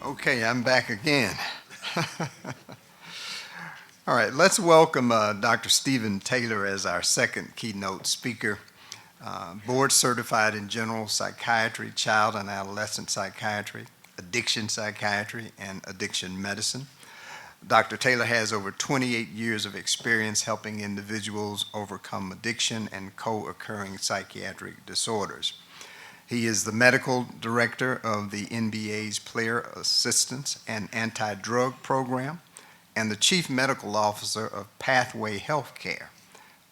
Okay, I'm back again. All right, let's welcome Dr. Stephen Taylor as our second keynote speaker. Board certified in general psychiatry, child and adolescent psychiatry, addiction psychiatry, and addiction medicine. Dr. Taylor has over 28 years of experience helping individuals overcome addiction and co-occurring psychiatric disorders. He is the medical director of the NBA's Player Assistance and Anti-Drug Program and the chief medical officer of Pathway Healthcare,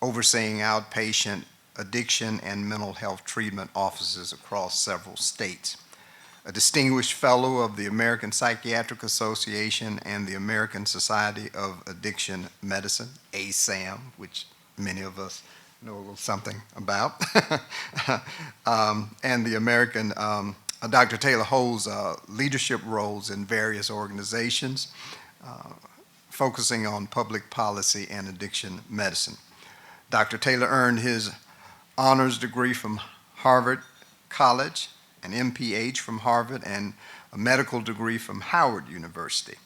overseeing outpatient addiction and mental health treatment offices across several states. A distinguished fellow of the American Psychiatric Association and the American Society of Addiction Medicine, ASAM, which many of us know a little something about. And the American, Dr. Taylor holds leadership roles in various organizations, focusing on public policy and addiction medicine. Dr. Taylor earned his honors degree from Harvard College, an MPH from Harvard, and a medical degree from Howard University,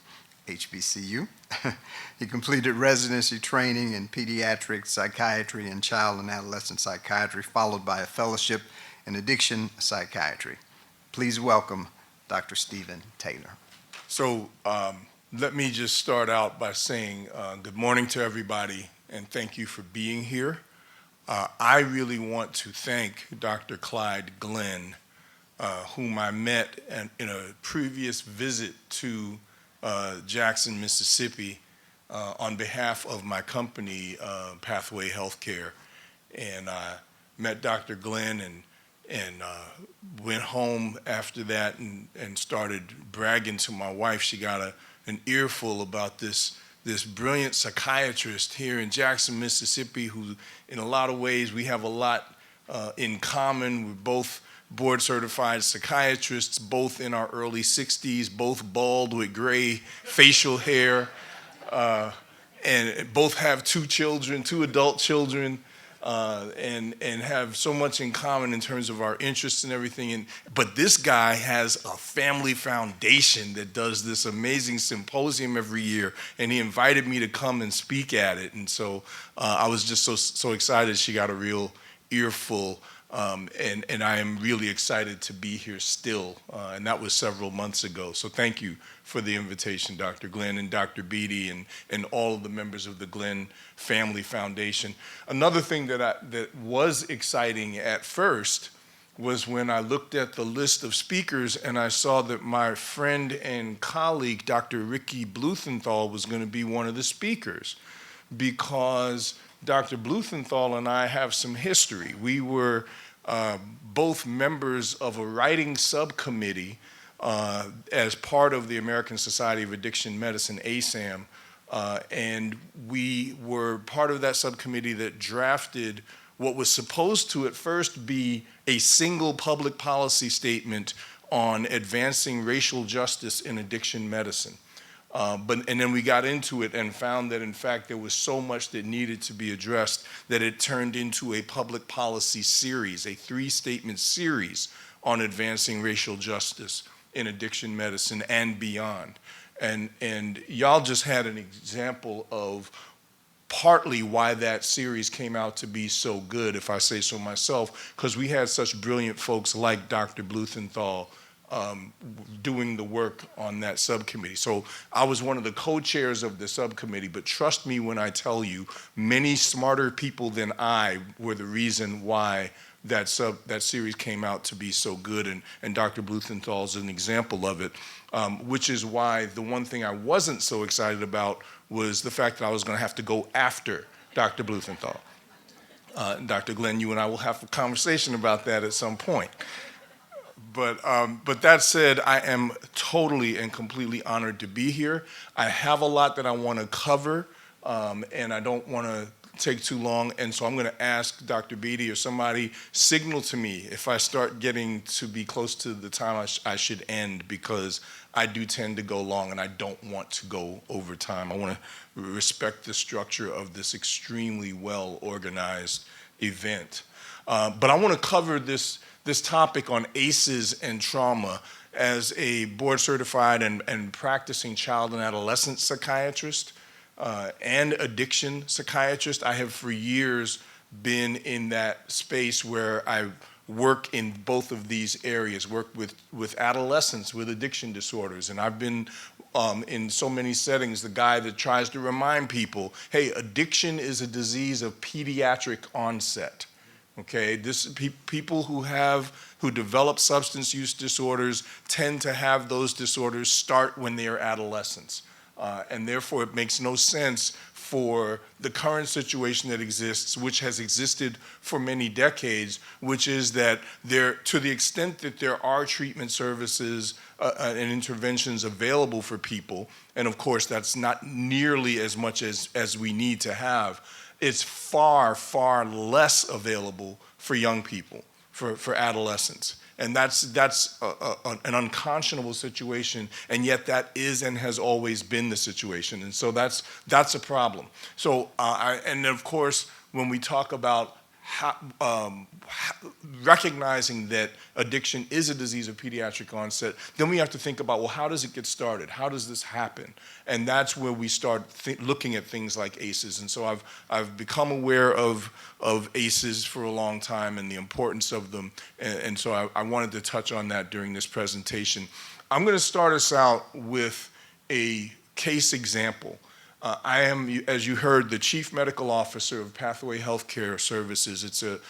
HBCU. He completed residency training in pediatric psychiatry and child and adolescent psychiatry, followed by a fellowship in addiction psychiatry. Please welcome Dr. Stephen Taylor. So let me just start out by saying good morning to everybody and thank you for being here. I really want to thank Dr. Clyde Glenn, whom I met in a previous visit to Jackson, Mississippi, on behalf of my company, Pathway Healthcare. And I met Dr. Glenn and went home after that and started bragging to my wife. She got an earful about this brilliant psychiatrist here in Jackson, Mississippi, who in a lot of ways we have a lot in common. We're both board certified psychiatrists, both in our early 60s, both bald with gray facial hair, and both have two adult children, and have so much in common in terms of our interests and everything. But this guy has a family foundation that does this amazing symposium every year, and he invited me to come and speak at it. And so I was just so excited. She got a real earful. And I am really excited to be here still, and that was several months ago. So thank you for the invitation, Dr. Glenn and Dr. Beatty and all of the members of the Glenn Family Foundation. Another thing that was exciting at first was when I looked at the list of speakers and I saw that my friend and colleague, Dr. Ricky Bluethenthal, was going to be one of the speakers, because Dr. Bluethenthal and I have some history. We were both members of a writing subcommittee as part of the American Society of Addiction Medicine, ASAM, and we were part of that subcommittee that drafted what was supposed to at first be a single public policy statement on advancing racial justice in addiction medicine. And then we got into it and found that, in fact, there was so much that needed to be addressed that it turned into a public policy series, a 3-statement series on advancing racial justice in addiction medicine and beyond. And y'all just had an example of partly why that series came out to be so good, if I say so myself, because we had such brilliant folks like Dr. Bluethenthal doing the work on that subcommittee. So I was one of the co-chairs of the subcommittee, but trust me when I tell you, many smarter people than I were the reason why that series came out to be so good, and Dr. Bluethenthal is an example of it, which is why the one thing I wasn't so excited about was the fact that I was going to have to go after Dr. Bluethenthal. Dr. Glenn, you and I will have a conversation about that at some point. But that said, I am totally and completely honored to be here. I have a lot that I want to cover, and I don't want to take too long, and so I'm going to ask Dr. Beatty or somebody signal to me if I start getting to be close to the time I should end, because I do tend to go long and I don't want to go over time. I want to respect the structure of this extremely well-organized event. But I want to cover this topic on ACEs and trauma as a board certified and practicing child and adolescent psychiatrist and addiction psychiatrist. I have for years been in that space where I work in both of these areas, work with adolescents with addiction disorders. And I've been in so many settings, the guy that tries to remind people, hey, addiction is a disease of pediatric onset. Okay, people who develop substance use disorders tend to have those disorders start when they are adolescents. And therefore it makes no sense for the current situation that exists, which has existed for many decades, which is that to the extent that there are treatment services and interventions available for people, and of course that's not nearly as much as we need to have, it's far, far less available for young people, for adolescents. And that's an unconscionable situation, and yet that is and has always been the situation. And so that's a problem. So, and of course, when we talk about recognizing that addiction is a disease of pediatric onset, then we have to think about, well, how does it get started? How does this happen? And that's where we start looking at things like ACEs. And so I've become aware of ACEs for a long time and the importance of them. And so I wanted to touch on that during this presentation. I'm going to start us out with a case example. I am, as you heard, the Chief Medical Officer of Pathway Healthcare Services. It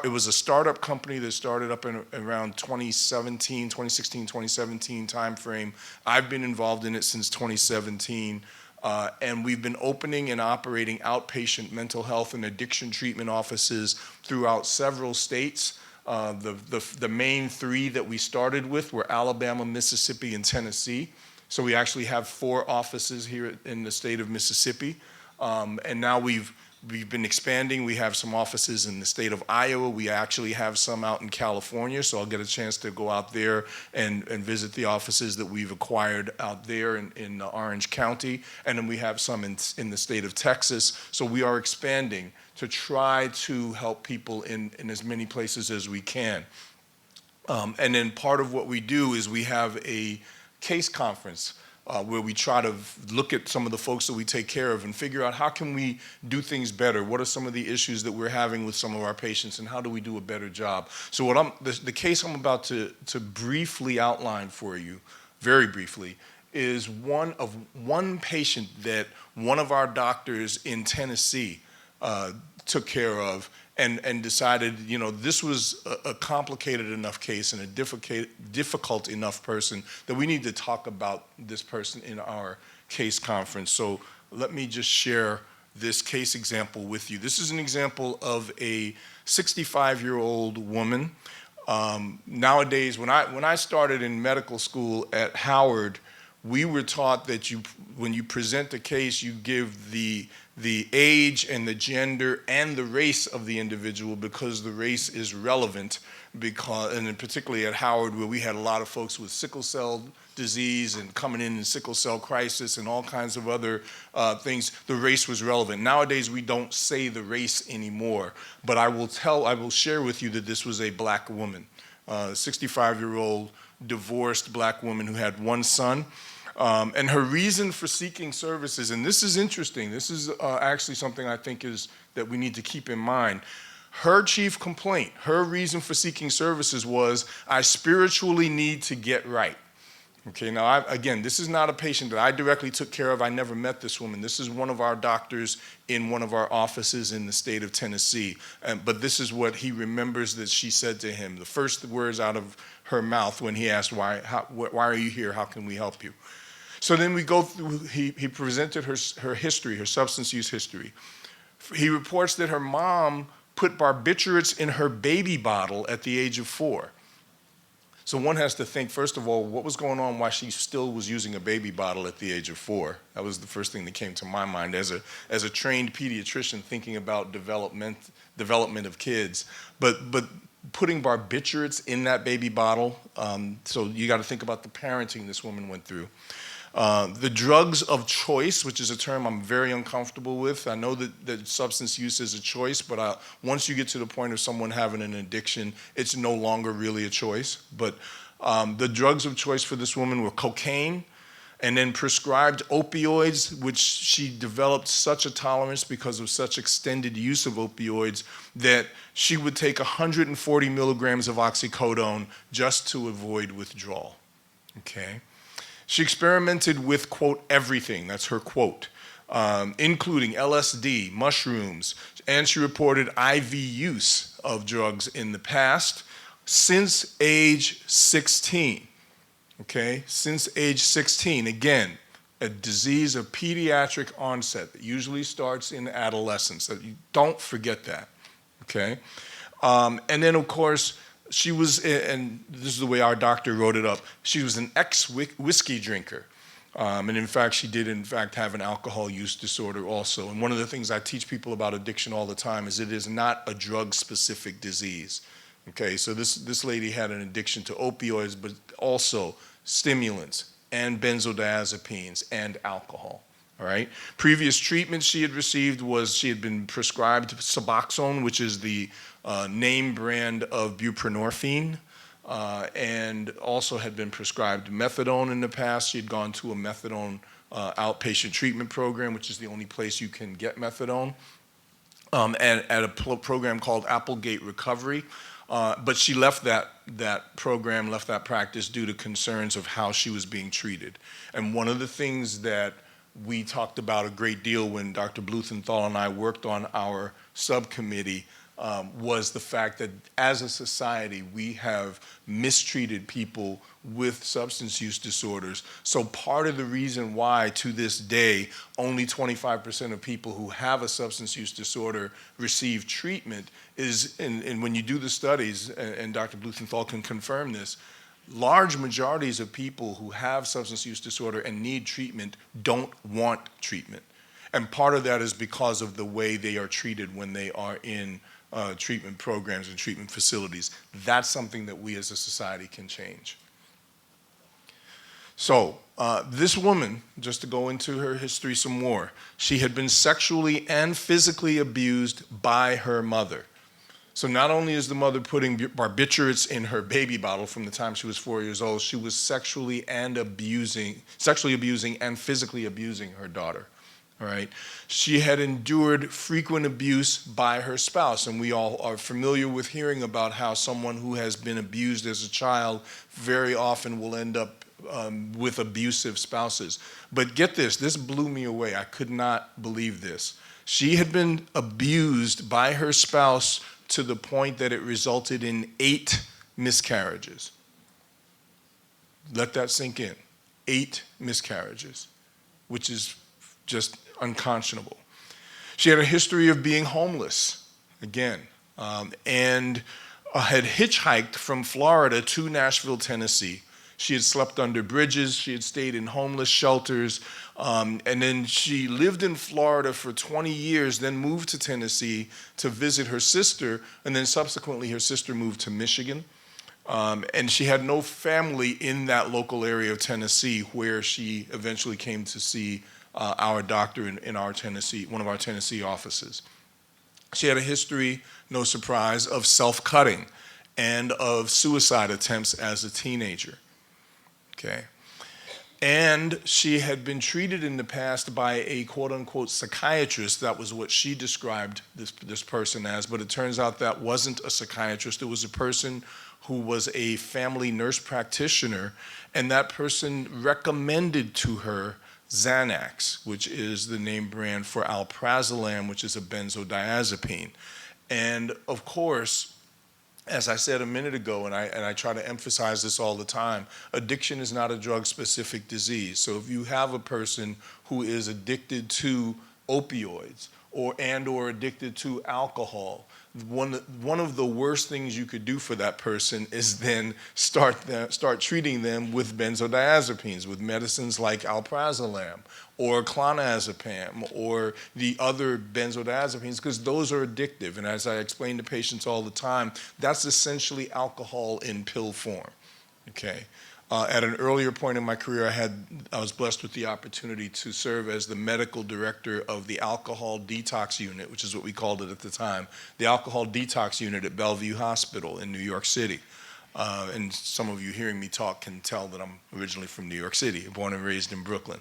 was a startup company that started up in around 2016, 2017 timeframe. I've been involved in it since 2017. And we've been opening and operating outpatient mental health and addiction treatment offices throughout several states. The main three that we started with were Alabama, Mississippi, and Tennessee. So we actually have 4 offices here in the state of Mississippi. And now we've been expanding. We have some offices in the state of Iowa. We actually have some out in California, so I'll get a chance to go out there and visit the offices that we've acquired out there in Orange County. And then we have some in the state of Texas. So we are expanding to try to help people in as many places as we can. And then part of what we do is we have a case conference where we try to look at some of the folks that we take care of and figure out how can we do things better. What are some of the issues that we're having with some of our patients, and how do we do a better job? So the case I'm about to briefly outline for you, very briefly, is one patient that one of our doctors in Tennessee took care of and decided, this was a complicated enough case and a difficult enough person that we need to talk about this person in our case conference. So let me just share this case example with you. This is an example of a 65-year-old woman. Nowadays, when I started in medical school at Howard, we were taught that when you present a case, you give the age and the gender and the race of the individual, because the race is relevant, and particularly at Howard, where we had a lot of folks with sickle cell disease and coming in sickle cell crisis and all kinds of other things, the race was relevant. Nowadays, we don't say the race anymore, but I will share with you that this was a black woman, 65-year-old divorced black woman who had one son. And her reason for seeking services, and this is interesting, this is actually something I think that we need to keep in mind. Her chief complaint, her reason for seeking services was, I spiritually need to get right. Okay, now again, this is not a patient that I directly took care of. I never met this woman. This is one of our doctors in one of our offices in the state of Tennessee. But this is what he remembers that she said to him. The first words out of her mouth when he asked, why are you here? How can we help you? So then we go through, he presented her history, her substance use history. He reports that her mom put barbiturates in her baby bottle at the age of 4. So one has to think, first of all, what was going on while she still was using a baby bottle at the age of 4? That was the first thing that came to my mind as a trained pediatrician thinking about development of kids. But putting barbiturates in that baby bottle, so you got to think about the parenting this woman went through. The drugs of choice, which is a term I'm very uncomfortable with. I know that substance use is a choice, but once you get to the point of someone having an addiction, it's no longer really a choice. But The drugs of choice for this woman were cocaine, and then prescribed opioids, which she developed such a tolerance because of such extended use of opioids that she would take 140 milligrams of oxycodone just to avoid withdrawal. Okay. She experimented with, quote, everything, that's her quote, including LSD, mushrooms, and she reported IV use of drugs in the past since age 16. Okay, since age 16, again, a disease of pediatric onset that usually starts in adolescence. So you don't forget that, okay? And then, of course, she was, and this is the way our doctor wrote it up, she was an ex-whiskey drinker. And in fact, she did, in fact, have an alcohol use disorder also. And one of the things I teach people about addiction all the time is it is not a drug-specific disease. Okay, so this lady had an addiction to opioids, but also stimulants and benzodiazepines and alcohol. All right. Previous treatment she had received was she had been prescribed Suboxone, which is the name brand of buprenorphine, and also had been prescribed methadone in the past. She had gone to a methadone outpatient treatment program, which is the only place you can get methadone, at a program called Applegate Recovery. But she left that program, left that practice due to concerns of how she was being treated. And one of the things that we talked about a great deal when Dr. Bluthenthal and I worked on our subcommittee was the fact that as a society, we have mistreated people with substance use disorders. So part of the reason why, to this day, only 25% of people who have a substance use disorder receive treatment is, and when you do the studies, and Dr. Bluthenthal can confirm this, large majorities of people who have substance use disorder and need treatment don't want treatment. And part of that is because of the way they are treated when they are in treatment programs and treatment facilities. That's something that we as a society can change. So this woman, just to go into her history some more, she had been sexually and physically abused by her mother. So not only is the mother putting barbiturates in her baby bottle from the time she was 4 years old, she was sexually abusing and physically abusing her daughter. All right. She had endured frequent abuse by her spouse, and we all are familiar with hearing about how someone who has been abused as a child very often will end up with abusive spouses. But get this blew me away. I could not believe this. She had been abused by her spouse to the point that it resulted in 8 miscarriages. Let that sink in. 8 miscarriages, which is just unconscionable. She had a history of being homeless, again, and had hitchhiked from Florida to Nashville, Tennessee. She had slept under bridges, she had stayed in homeless shelters, and then she lived in Florida for 20 years, then moved to Tennessee to visit her sister, and then subsequently her sister moved to Michigan. And she had no family in that local area of Tennessee where she eventually came to see our doctor in our Tennessee, one of our Tennessee offices. She had a history, no surprise, of self-cutting and of suicide attempts as a teenager. Okay. And she had been treated in the past by a quote-unquote psychiatrist. That was what she described this person as, but it turns out that wasn't a psychiatrist. It was a person who was a family nurse practitioner, and that person recommended to her Xanax, which is the name brand for alprazolam, which is a benzodiazepine. And of course, as I said a minute ago, and I try to emphasize this all the time, addiction is not a drug-specific disease. So if you have a person who is addicted to opioids or addicted to alcohol, one of the worst things you could do for that person is then start treating them with benzodiazepines, with medicines like alprazolam or clonazepam or the other benzodiazepines, because those are addictive. And as I explain to patients all the time, that's essentially alcohol in pill form. Okay. At an earlier point in my career, I was blessed with the opportunity to serve as the medical director of the alcohol detox unit, which is what we called it at the time, the alcohol detox unit at Bellevue Hospital in New York City. And some of you hearing me talk can tell that I'm originally from New York City, born and raised in Brooklyn.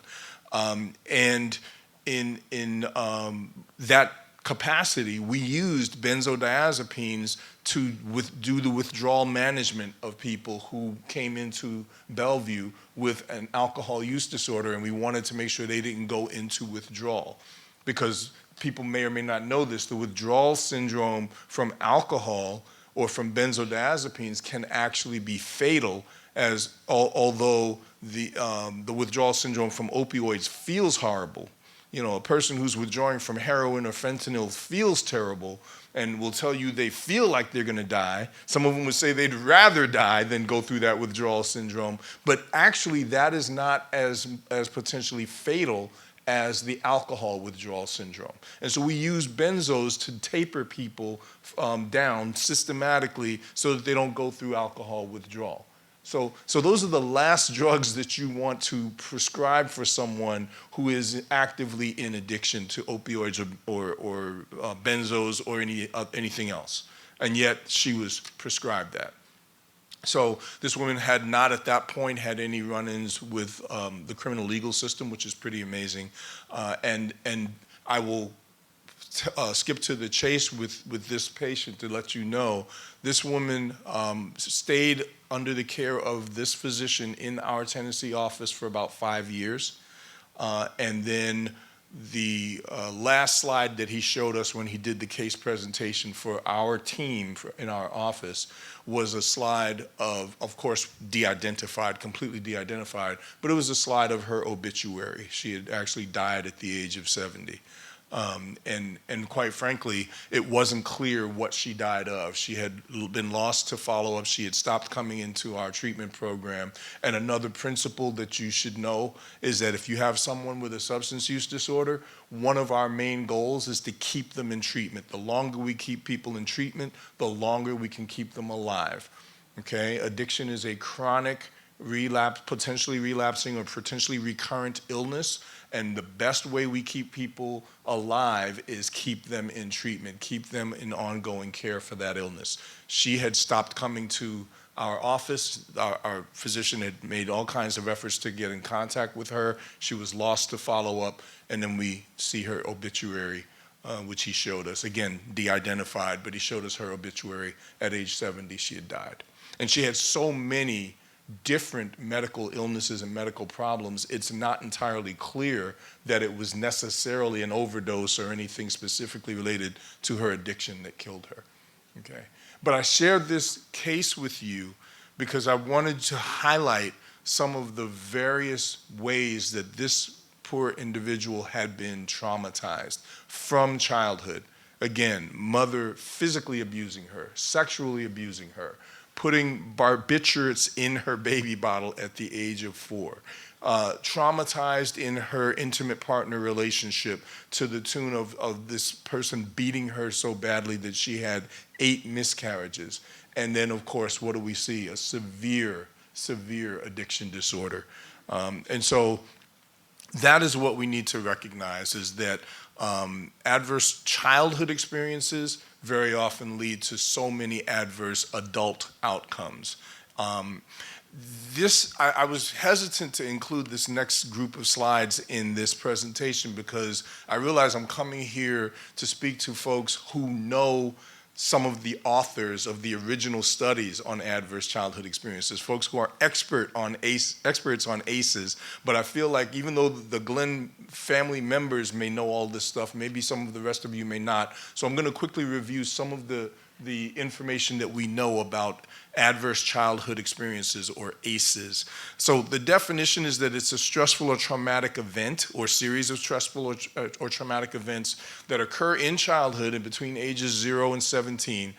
And in that capacity, we used benzodiazepines to do the withdrawal management of people who came into Bellevue with an alcohol use disorder, and we wanted to make sure they didn't go into withdrawal. Because people may or may not know this, the withdrawal syndrome from alcohol or from benzodiazepines can actually be fatal, as although the withdrawal syndrome from opioids feels horrible. You know, a person who's withdrawing from heroin or fentanyl feels terrible and will tell you they feel like they're going to die. Some of them would say they'd rather die than go through that withdrawal syndrome. But actually, that is not as potentially fatal as the alcohol withdrawal syndrome. And so we use benzos to taper people down systematically so that they don't go through alcohol withdrawal. So those are the last drugs that you want to prescribe for someone who is actively in addiction to opioids or benzos or anything else. And yet she was prescribed that. So this woman had not at that point had any run-ins with the criminal legal system, which is pretty amazing. And I will skip to the chase with this patient to let you know this woman stayed under the care of this physician in our Tennessee office for about 5 years. And then the last slide that he showed us when he did the case presentation for our team in our office was a slide of course, de-identified, completely de-identified, but it was a slide of her obituary. She had actually died at the age of 70. And quite frankly, it wasn't clear what she died of. She had been lost to follow-up. She had stopped coming into our treatment program. And another principle that you should know is that if you have someone with a substance use disorder, one of our main goals is to keep them in treatment. The longer we keep people in treatment, the longer we can keep them alive. Okay? Addiction is a chronic relapse, potentially relapsing or potentially recurrent illness. And the best way we keep people alive is keep them in treatment, keep them in ongoing care for that illness. She had stopped coming to our office. Our physician had made all kinds of efforts to get in contact with her. She was lost to follow up, and then we see her obituary, which he showed us. Again, de-identified, but he showed us her obituary. At age 70, she had died. And she had so many different medical illnesses and medical problems, it's not entirely clear that it was necessarily an overdose or anything specifically related to her addiction that killed her. Okay. But I shared this case with you because I wanted to highlight some of the various ways that this poor individual had been traumatized from childhood. Again, mother physically abusing her, sexually abusing her, putting barbiturates in her baby bottle at the age of 4, traumatized in her intimate partner relationship to the tune of this person beating her so badly that she had 8 miscarriages. And then, of course, what do we see? A severe, severe addiction disorder. And so that is what we need to recognize, is that adverse childhood experiences very often lead to so many adverse adult outcomes. I was hesitant to include this next group of slides in this presentation because I realize I'm coming here to speak to folks who know some of the authors of the original studies on adverse childhood experiences, folks who are experts on ACEs, but I feel like even though the Glenn family members may know all this stuff, maybe some of the rest of you may not. So I'm going to quickly review some of the information that we know about adverse childhood experiences, or ACEs. So the definition is that it's a stressful or traumatic event or series of stressful or traumatic events that occur in childhood and between ages 0 and 17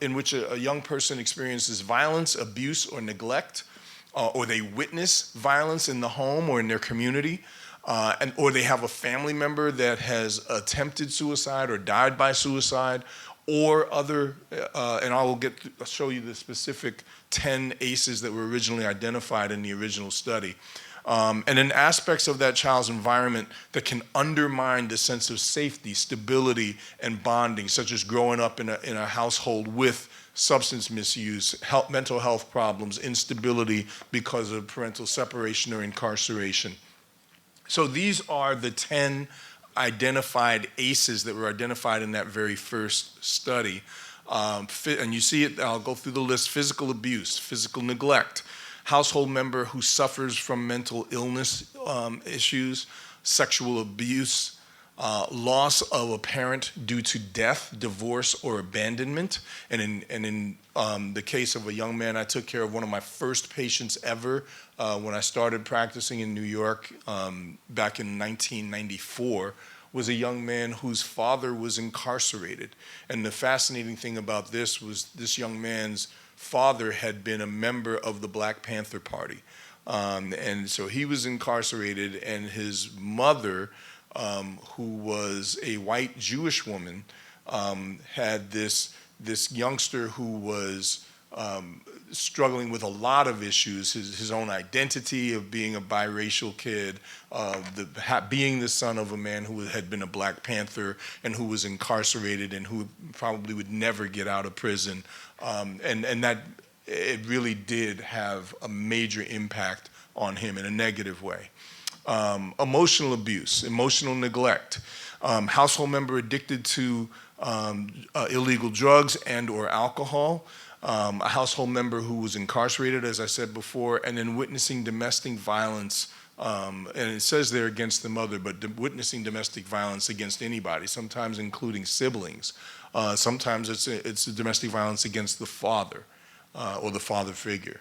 in which a young person experiences violence, abuse, or neglect, or they witness violence in the home or in their community, or they have a family member that has attempted suicide or died by suicide, or other, and I'll show you the specific 10 ACEs that were originally identified in the original study. And then aspects of that child's environment that can undermine the sense of safety, stability, and bonding, such as growing up in a household with substance misuse, mental health problems, instability because of parental separation or incarceration. So these are the 10 identified ACEs that were identified in that very first study. And you see it, I'll go through the list: physical abuse, physical neglect, household member who suffers from mental illness issues, sexual abuse, loss of a parent due to death, divorce, or abandonment. And in the case of a young man, I took care of one of my first patients ever when I started practicing in New York back in 1994, was a young man whose father was incarcerated. And the fascinating thing about this was this young man's father had been a member of the Black Panther Party. And so he was incarcerated, and his mother, who was a white Jewish woman, had this youngster who was struggling with a lot of issues, his own identity of being a biracial kid, being the son of a man who had been a Black Panther and who was incarcerated and who probably would never get out of prison. And that it really did have a major impact on him in a negative way. Emotional abuse, emotional neglect, household member addicted to illegal drugs and or alcohol, a household member who was incarcerated, as I said before, and then witnessing domestic violence, and it says there against the mother, but witnessing domestic violence against anybody, sometimes including siblings. Sometimes it's domestic violence against the father or the father figure,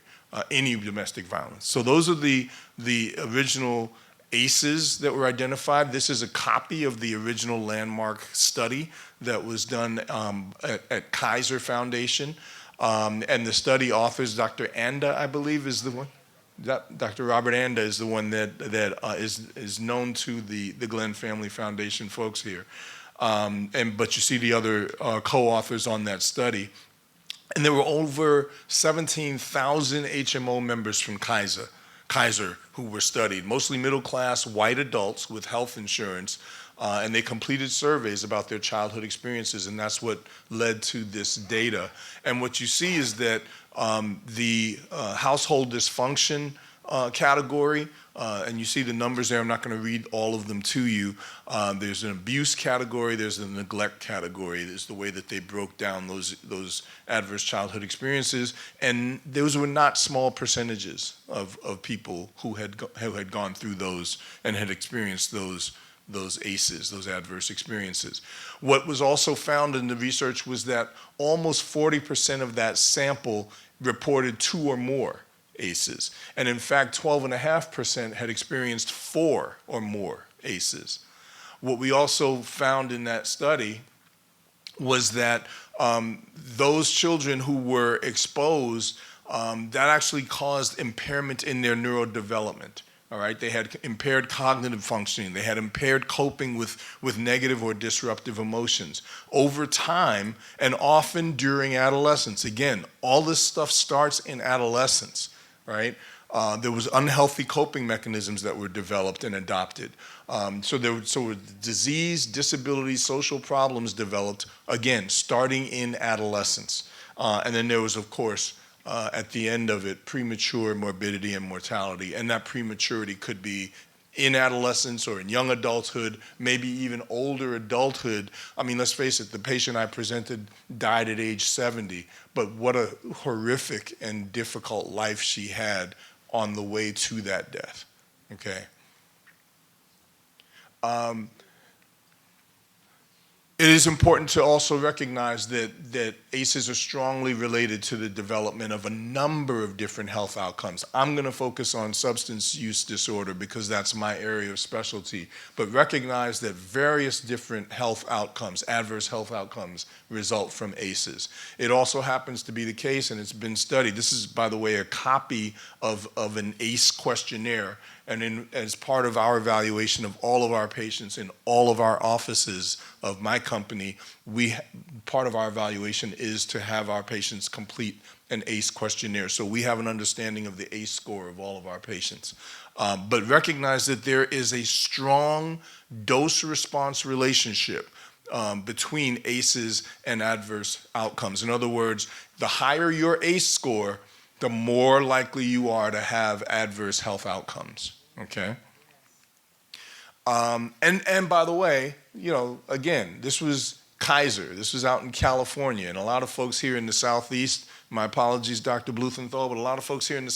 any domestic violence. So those are the original ACEs that were identified. This is a copy of the original landmark study that was done at Kaiser Foundation. And the study authors, Dr. Anda, I believe, is the one. Dr. Robert Anda is the one that is known to the Glenn Family Foundation folks here. But you see the other co-authors on that study. And there were over 17,000 HMO members from Kaiser who were studied, mostly middle-class white adults with health insurance, and they completed surveys about their childhood experiences, and that's what led to this data. And what you see is that the household dysfunction category, and you see the numbers there. I'm not going to read all of them to you. There's an abuse category, there's a neglect category. There's the way that they broke down those adverse childhood experiences, and those were not small percentages of people who had gone through those and had experienced those ACEs, those adverse experiences. What was also found in the research was that almost 40% of that sample reported 2 or more ACEs. And in fact, 12.5% had experienced 4 or more ACEs. What we also found in that study was that those children who were exposed, that actually caused impairment in their neurodevelopment. All right, they had impaired cognitive functioning. They had impaired coping with negative or disruptive emotions. Over time, and often during adolescence, again, all this stuff starts in adolescence, right? There was unhealthy coping mechanisms that were developed and adopted. So disease, disability, social problems developed, again, starting in adolescence. And then there was, of course, at the end of it, premature morbidity and mortality. And that prematurity could be in adolescence or in young adulthood, maybe even older adulthood. I mean, let's face it, the patient I presented died at age 70, but what a horrific and difficult life she had on the way to that death, okay? It is important to also recognize that ACEs are strongly related to the development of a number of different health outcomes. I'm going to focus on substance use disorder because that's my area of specialty, but recognize that various different health outcomes, adverse health outcomes, result from ACEs. It also happens to be the case, and it's been studied. This is, by the way, a copy of an ACE questionnaire. And as part of our evaluation of all of our patients in all of our offices of my company, part of our evaluation is to have our patients complete an ACE questionnaire. So we have an understanding of the ACE score of all of our patients. But recognize that there is a strong dose-response relationship between ACEs and adverse outcomes. In other words, the higher your ACE score, the more likely you are to have adverse health outcomes, okay? And by the way, again, this was Kaiser. This was out in California, and a lot of folks here in the Southeast, my apologies, Dr. Blumenthal, but a lot of folks here in the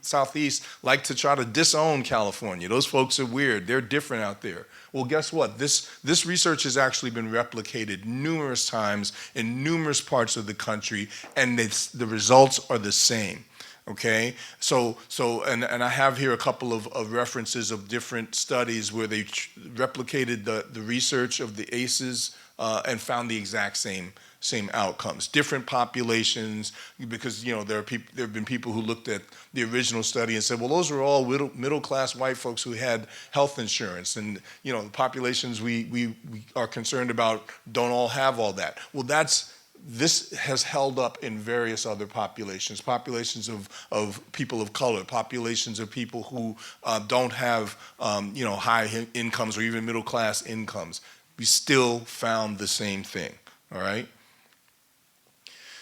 Southeast like to try to disown California. Those folks are weird. They're different out there. Well, guess what? This research has actually been replicated numerous times in numerous parts of the country, and the results are the same. Okay, and I have here a couple of references of different studies where they replicated the research of the ACEs and found the exact same outcomes. Different populations, because there have been people who looked at the original study and said, well, those are all middle class white folks who had health insurance, and the populations we are concerned about don't all have all that. Well, this has held up in various other populations of people of color, populations of people who don't have high incomes or even middle class incomes. We still found the same thing, all right?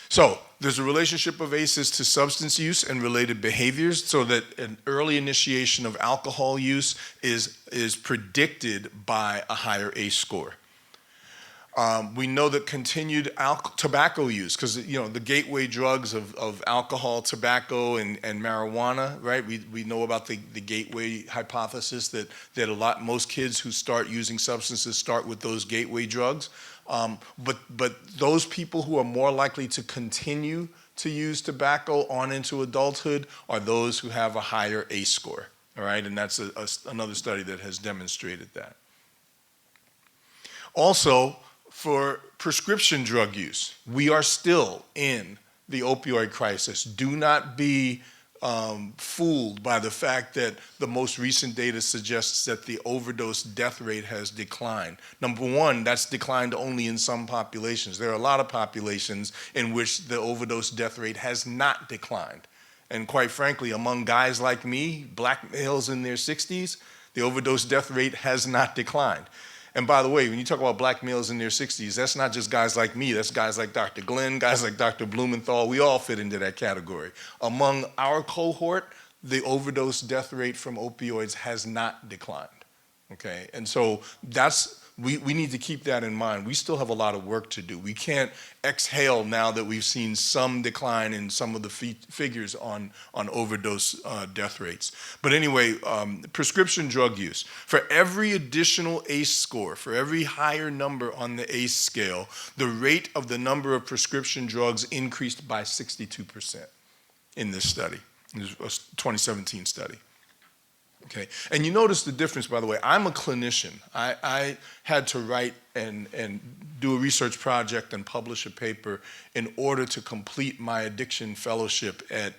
So there's a relationship of ACEs to substance use and related behaviors, so that an early initiation of alcohol use is predicted by a higher ACE score. We know that continued tobacco use, because the gateway drugs of alcohol, tobacco, and marijuana, right? We know about the gateway hypothesis that most kids who start using substances start with those gateway drugs. But those people who are more likely to continue to use tobacco on into adulthood are those who have a higher ACE score, all right? And that's another study that has demonstrated that. Also, for prescription drug use, we are still in the opioid crisis. Do not be fooled by the fact that the most recent data suggests that the overdose death rate has declined. Number one, that's declined only in some populations. There are a lot of populations in which the overdose death rate has not declined. And quite frankly, among guys like me, black males in their 60s, the overdose death rate has not declined. And by the way, when you talk about black males in their 60s, that's not just guys like me, that's guys like Dr. Glenn, guys like Dr. Blumenthal. We all fit into that category. Among our cohort, the overdose death rate from opioids has not declined, okay? And so we need to keep that in mind. We still have a lot of work to do. We can't exhale now that we've seen some decline in some of the figures on overdose death rates. But anyway, prescription drug use. For every additional ACE score, for every higher number on the ACE scale, the rate of the number of prescription drugs increased by 62% in this study. It was a 2017 study. Okay, and you notice the difference, by the way. I'm a clinician. I had to write and do a research project and publish a paper in order to complete my addiction fellowship at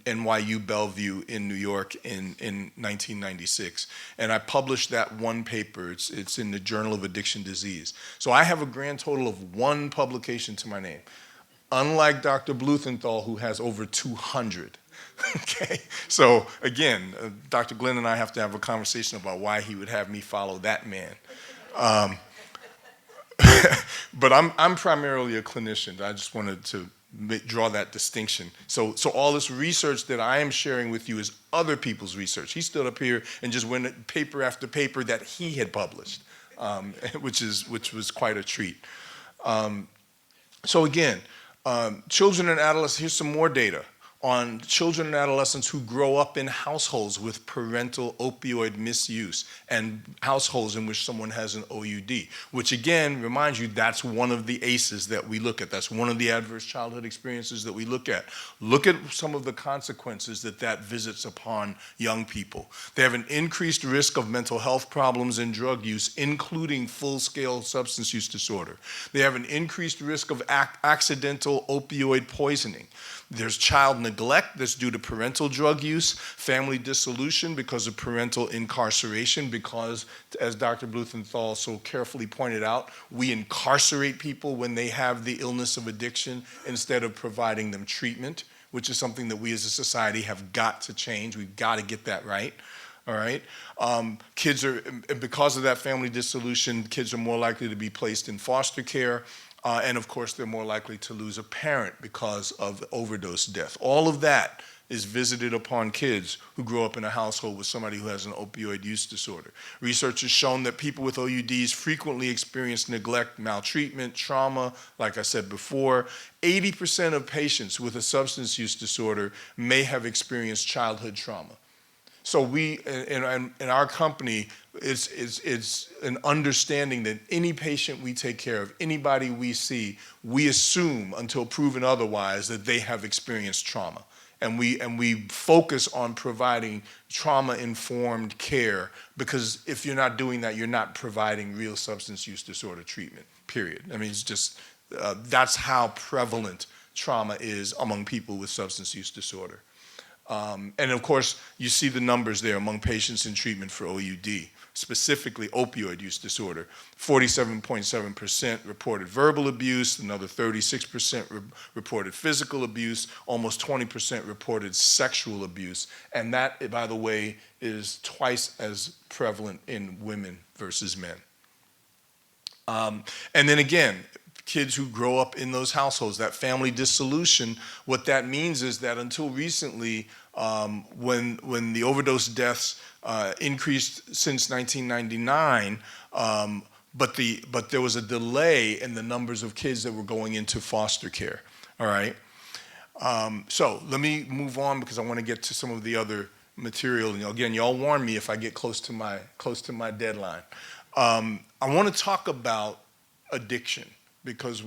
NYU Bellevue in New York in 1996. And I published that one paper. It's in the Journal of Addiction Disease. So I have a grand total of one publication to my name, unlike Dr. Blumenthal, who has over 200. Okay, so again, Dr. Glenn and I have to have a conversation about why he would have me follow that man. But I'm primarily a clinician. I just wanted to draw that distinction. So all this research that I am sharing with you is other people's research. He stood up here and just went paper after paper that he had published, which was quite a treat. So again, children and adolescents, here's some more data on children and adolescents who grow up in households with parental opioid misuse and households in which someone has an OUD, which again, reminds you, that's one of the ACEs that we look at. That's one of the adverse childhood experiences that we look at. Look at some of the consequences that visits upon young people. They have an increased risk of mental health problems and drug use, including full-scale substance use disorder. They have an increased risk of accidental opioid poisoning. There's child neglect that's due to parental drug use, family dissolution because of parental incarceration, because, as Dr. Blumenthal so carefully pointed out, we incarcerate people when they have the illness of addiction instead of providing them treatment, which is something that we as a society have got to change. We've got to get that right. all right? Kids are, because of that family dissolution, kids are more likely to be placed in foster care, and of course, they're more likely to lose a parent because of overdose death. All of that is visited upon kids who grow up in a household with somebody who has an opioid use disorder. Research has shown that people with OUDs frequently experience neglect, maltreatment, trauma. Like I said before, 80% of patients with a substance use disorder may have experienced childhood trauma. So we, in our company, it's an understanding that any patient we take care of, anybody we see, we assume until proven otherwise that they have experienced trauma. And we focus on providing trauma-informed care, because if you're not doing that, you're not providing real substance use disorder treatment, period. I mean, it's just, that's how prevalent trauma is among people with substance use disorder. And of course, you see the numbers there among patients in treatment for OUD, specifically opioid use disorder. 47.7% reported verbal abuse, another 36% reported physical abuse, almost 20% reported sexual abuse. And that, by the way, is twice as prevalent in women versus men. And then again, kids who grow up in those households, that family dissolution, what that means is that until recently, when the overdose deaths increased since 1999, but there was a delay in the numbers of kids that were going into foster care, all right? So let me move on, because I want to get to some of the other material. And again, y'all warn me if I get close to my deadline. I want to talk about addiction, because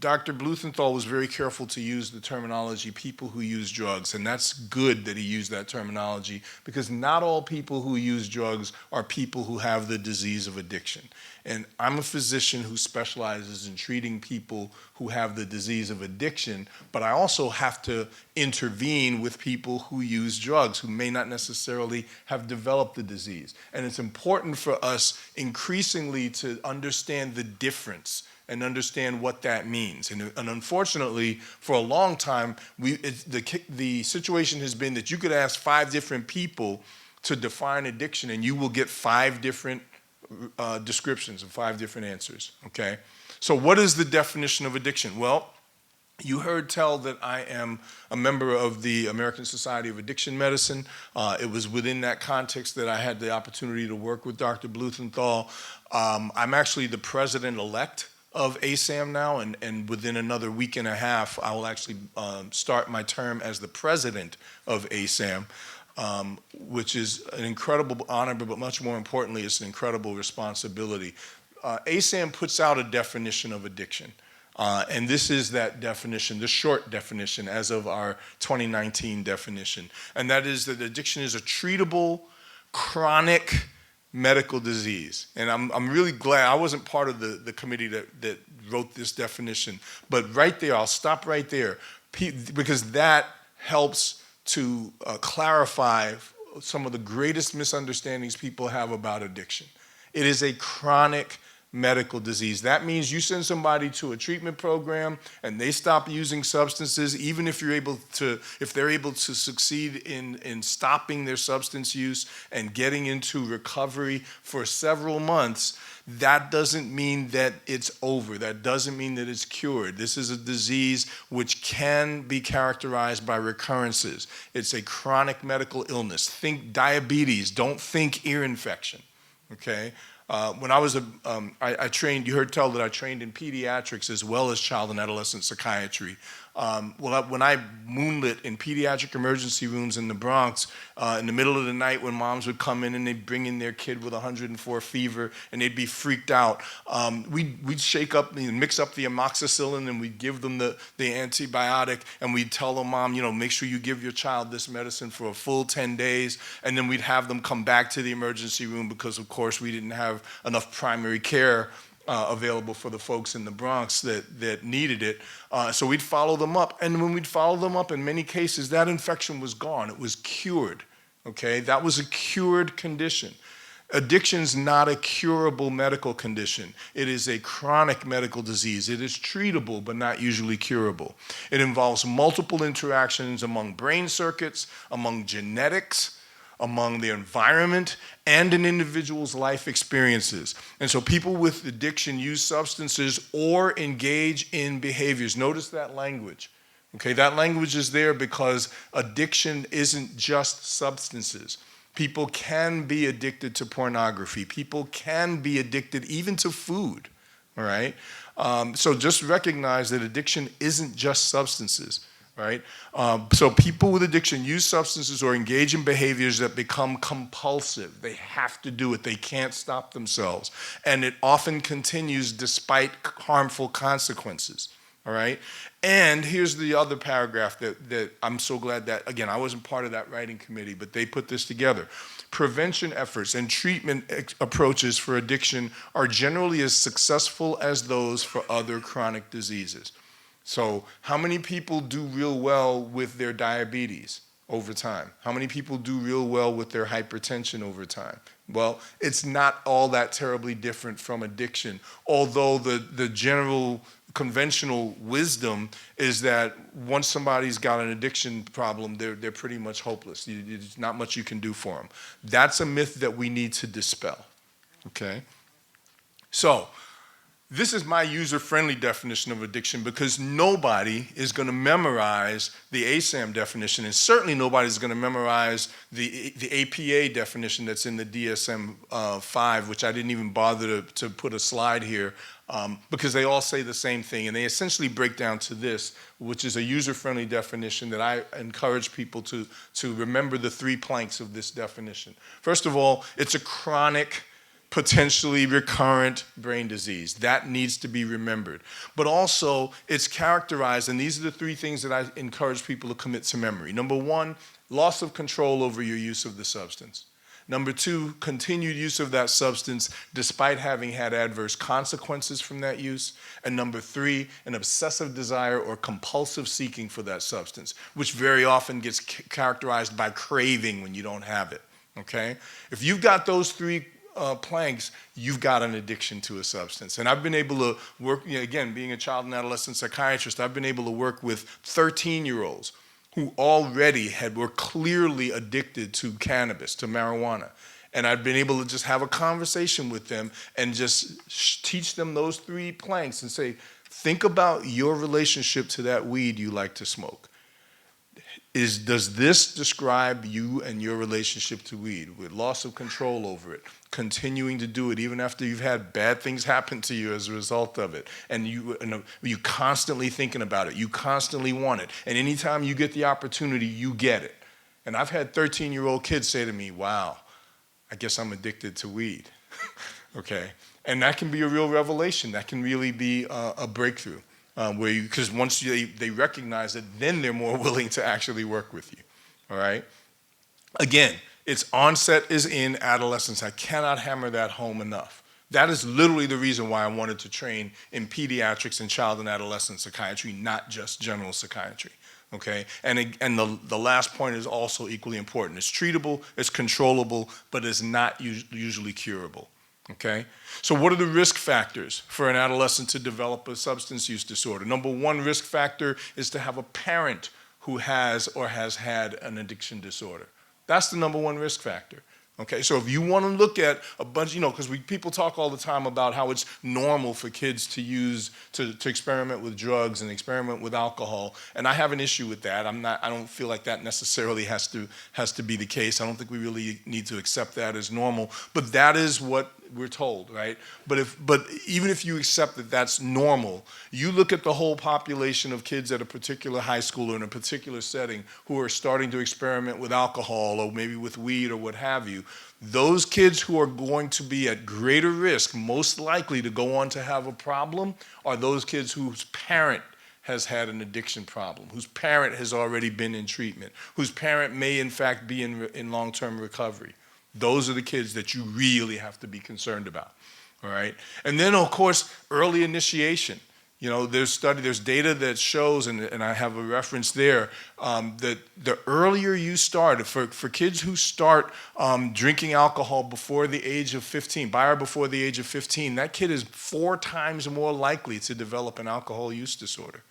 Dr. Blumenthal was very careful to use the terminology people who use drugs, and that's good that he used that terminology, because not all people who use drugs are people who have the disease of addiction. And I'm a physician who specializes in treating people who have the disease of addiction, but I also have to intervene with people who use drugs, who may not necessarily have developed the disease. And it's important for us increasingly to understand the difference and understand what that means. And unfortunately, for a long time, the situation has been that you could ask 5 different people to define addiction, and you will get 5 different descriptions and 5 different answers, okay? So what is the definition of addiction? Well, you heard tell that I am a member of the American Society of Addiction Medicine. It was within that context that I had the opportunity to work with Dr. Blumenthal. I'm actually the president-elect of ASAM now, and within another week and a half, I will actually start my term as the president of ASAM, which is an incredible honor, but much more importantly, it's an incredible responsibility. ASAM puts out a definition of addiction, and this is that definition, the short definition as of our 2019 definition, and that is that addiction is a treatable, chronic medical disease. And I'm really glad I wasn't part of the committee that wrote this definition, but right there, I'll stop right there, because that helps to clarify some of the greatest misunderstandings people have about addiction. It is a chronic medical disease. That means you send somebody to a treatment program and they stop using substances, even if they're able to succeed in stopping their substance use and getting into recovery for several months. That doesn't mean that it's over. That doesn't mean that it's cured. This is a disease which can be characterized by recurrences. It's a chronic medical illness. Think diabetes. Don't think ear infection, okay? When I was I trained, you heard tell that I trained in pediatrics as well as child and adolescent psychiatry. When I moonlit in pediatric emergency rooms in the Bronx, in the middle of the night when moms would come in and they'd bring in their kid with 104 fever and they'd be freaked out, we'd shake up and mix up the amoxicillin and we'd give them the antibiotic, and we'd tell the mom, make sure you give your child this medicine for a full 10 days, and then we'd have them come back to the emergency room because, of course, we didn't have enough primary care available for the folks in the Bronx that needed it. So we'd follow them up. And when we'd follow them up, in many cases, that infection was gone. It was cured, okay? That was a cured condition. Addiction's not a curable medical condition. It is a chronic medical disease. It is treatable, but not usually curable. It involves multiple interactions among brain circuits, among genetics, among the environment and an individual's life experiences. And so people with addiction use substances or engage in behaviors. Notice that language. Okay, that language is there because addiction isn't just substances. People can be addicted to pornography. People can be addicted even to food, all right? So just recognize that addiction isn't just substances, right? So people with addiction use substances or engage in behaviors that become compulsive. They have to do it. They can't stop themselves. And it often continues despite harmful consequences, all right? And here's the other paragraph that I'm so glad that, again, I wasn't part of that writing committee, but they put this together. Prevention efforts and treatment approaches for addiction are generally as successful as those for other chronic diseases. So how many people do real well with their diabetes over time? How many people do real well with their hypertension over time? Well, it's not all that terribly different from addiction, although the general conventional wisdom is that once somebody's got an addiction problem, they're pretty much hopeless. There's not much you can do for them. That's a myth that we need to dispel, okay? So this is my user-friendly definition of addiction because nobody is going to memorize the ASAM definition, and certainly nobody's going to memorize the APA definition that's in the DSM-5, which I didn't even bother to put a slide here, because they all say the same thing, and they essentially break down to this, which is a user-friendly definition that I encourage people to remember the 3 planks of this definition. First of all, it's a chronic, potentially recurrent brain disease. That needs to be remembered. But also, it's characterized, and these are the 3 things that I encourage people to commit to memory. Number 1, loss of control over your use of the substance. Number 2, continued use of that substance despite having had adverse consequences from that use. And number 3, an obsessive desire or compulsive seeking for that substance, which very often gets characterized by craving when you don't have it, okay? If you've got those 3 planks, you've got an addiction to a substance. And I've been able to work, again, being a child and adolescent psychiatrist, I've been able to work with 13-year-olds who already were clearly addicted to cannabis, to marijuana. And I've been able to just have a conversation with them and just teach them those 3 planks and say, think about your relationship to that weed you like to smoke. Does this describe you and your relationship to weed, with loss of control over it, continuing to do it even after you've had bad things happen to you as a result of it, and you constantly thinking about it, you constantly want it, and anytime you get the opportunity, you get it. And I've had 13-year-old kids say to me, wow, I guess I'm addicted to weed, okay? And that can be a real revelation. That can really be a breakthrough. Because once they recognize it, then they're more willing to actually work with you, all right? Again, its onset is in adolescence. I cannot hammer that home enough. That is literally the reason why I wanted to train in pediatrics and child and adolescent psychiatry, not just general psychiatry, okay? And the last point is also equally important. It's treatable, it's controllable, but it's not usually curable. Okay, so what are the risk factors for an adolescent to develop a substance use disorder? Number 1 risk factor is to have a parent who has or has had an addiction disorder. That's the number 1 risk factor. Okay, so if you want to look at a bunch, because people talk all the time about how it's normal for kids to experiment with drugs and experiment with alcohol, and I have an issue with that. I don't feel like that necessarily has to be the case. I don't think we really need to accept that as normal, but that is what we're told, right? But even if you accept that that's normal, you look at the whole population of kids at a particular high school or in a particular setting who are starting to experiment with alcohol or maybe with weed or what have you, those kids who are going to be at greater risk, most likely to go on to have a problem, are those kids whose parent has had an addiction problem, whose parent has already been in treatment, whose parent may in fact be in long-term recovery. Those are the kids that you really have to be concerned about, all right? And then, of course, early initiation. There's data that shows, and I have a reference there, that the earlier you start, for kids who start drinking alcohol before the age of 15, by or before the age of 15, that kid is 4 times more likely to develop an alcohol use disorder,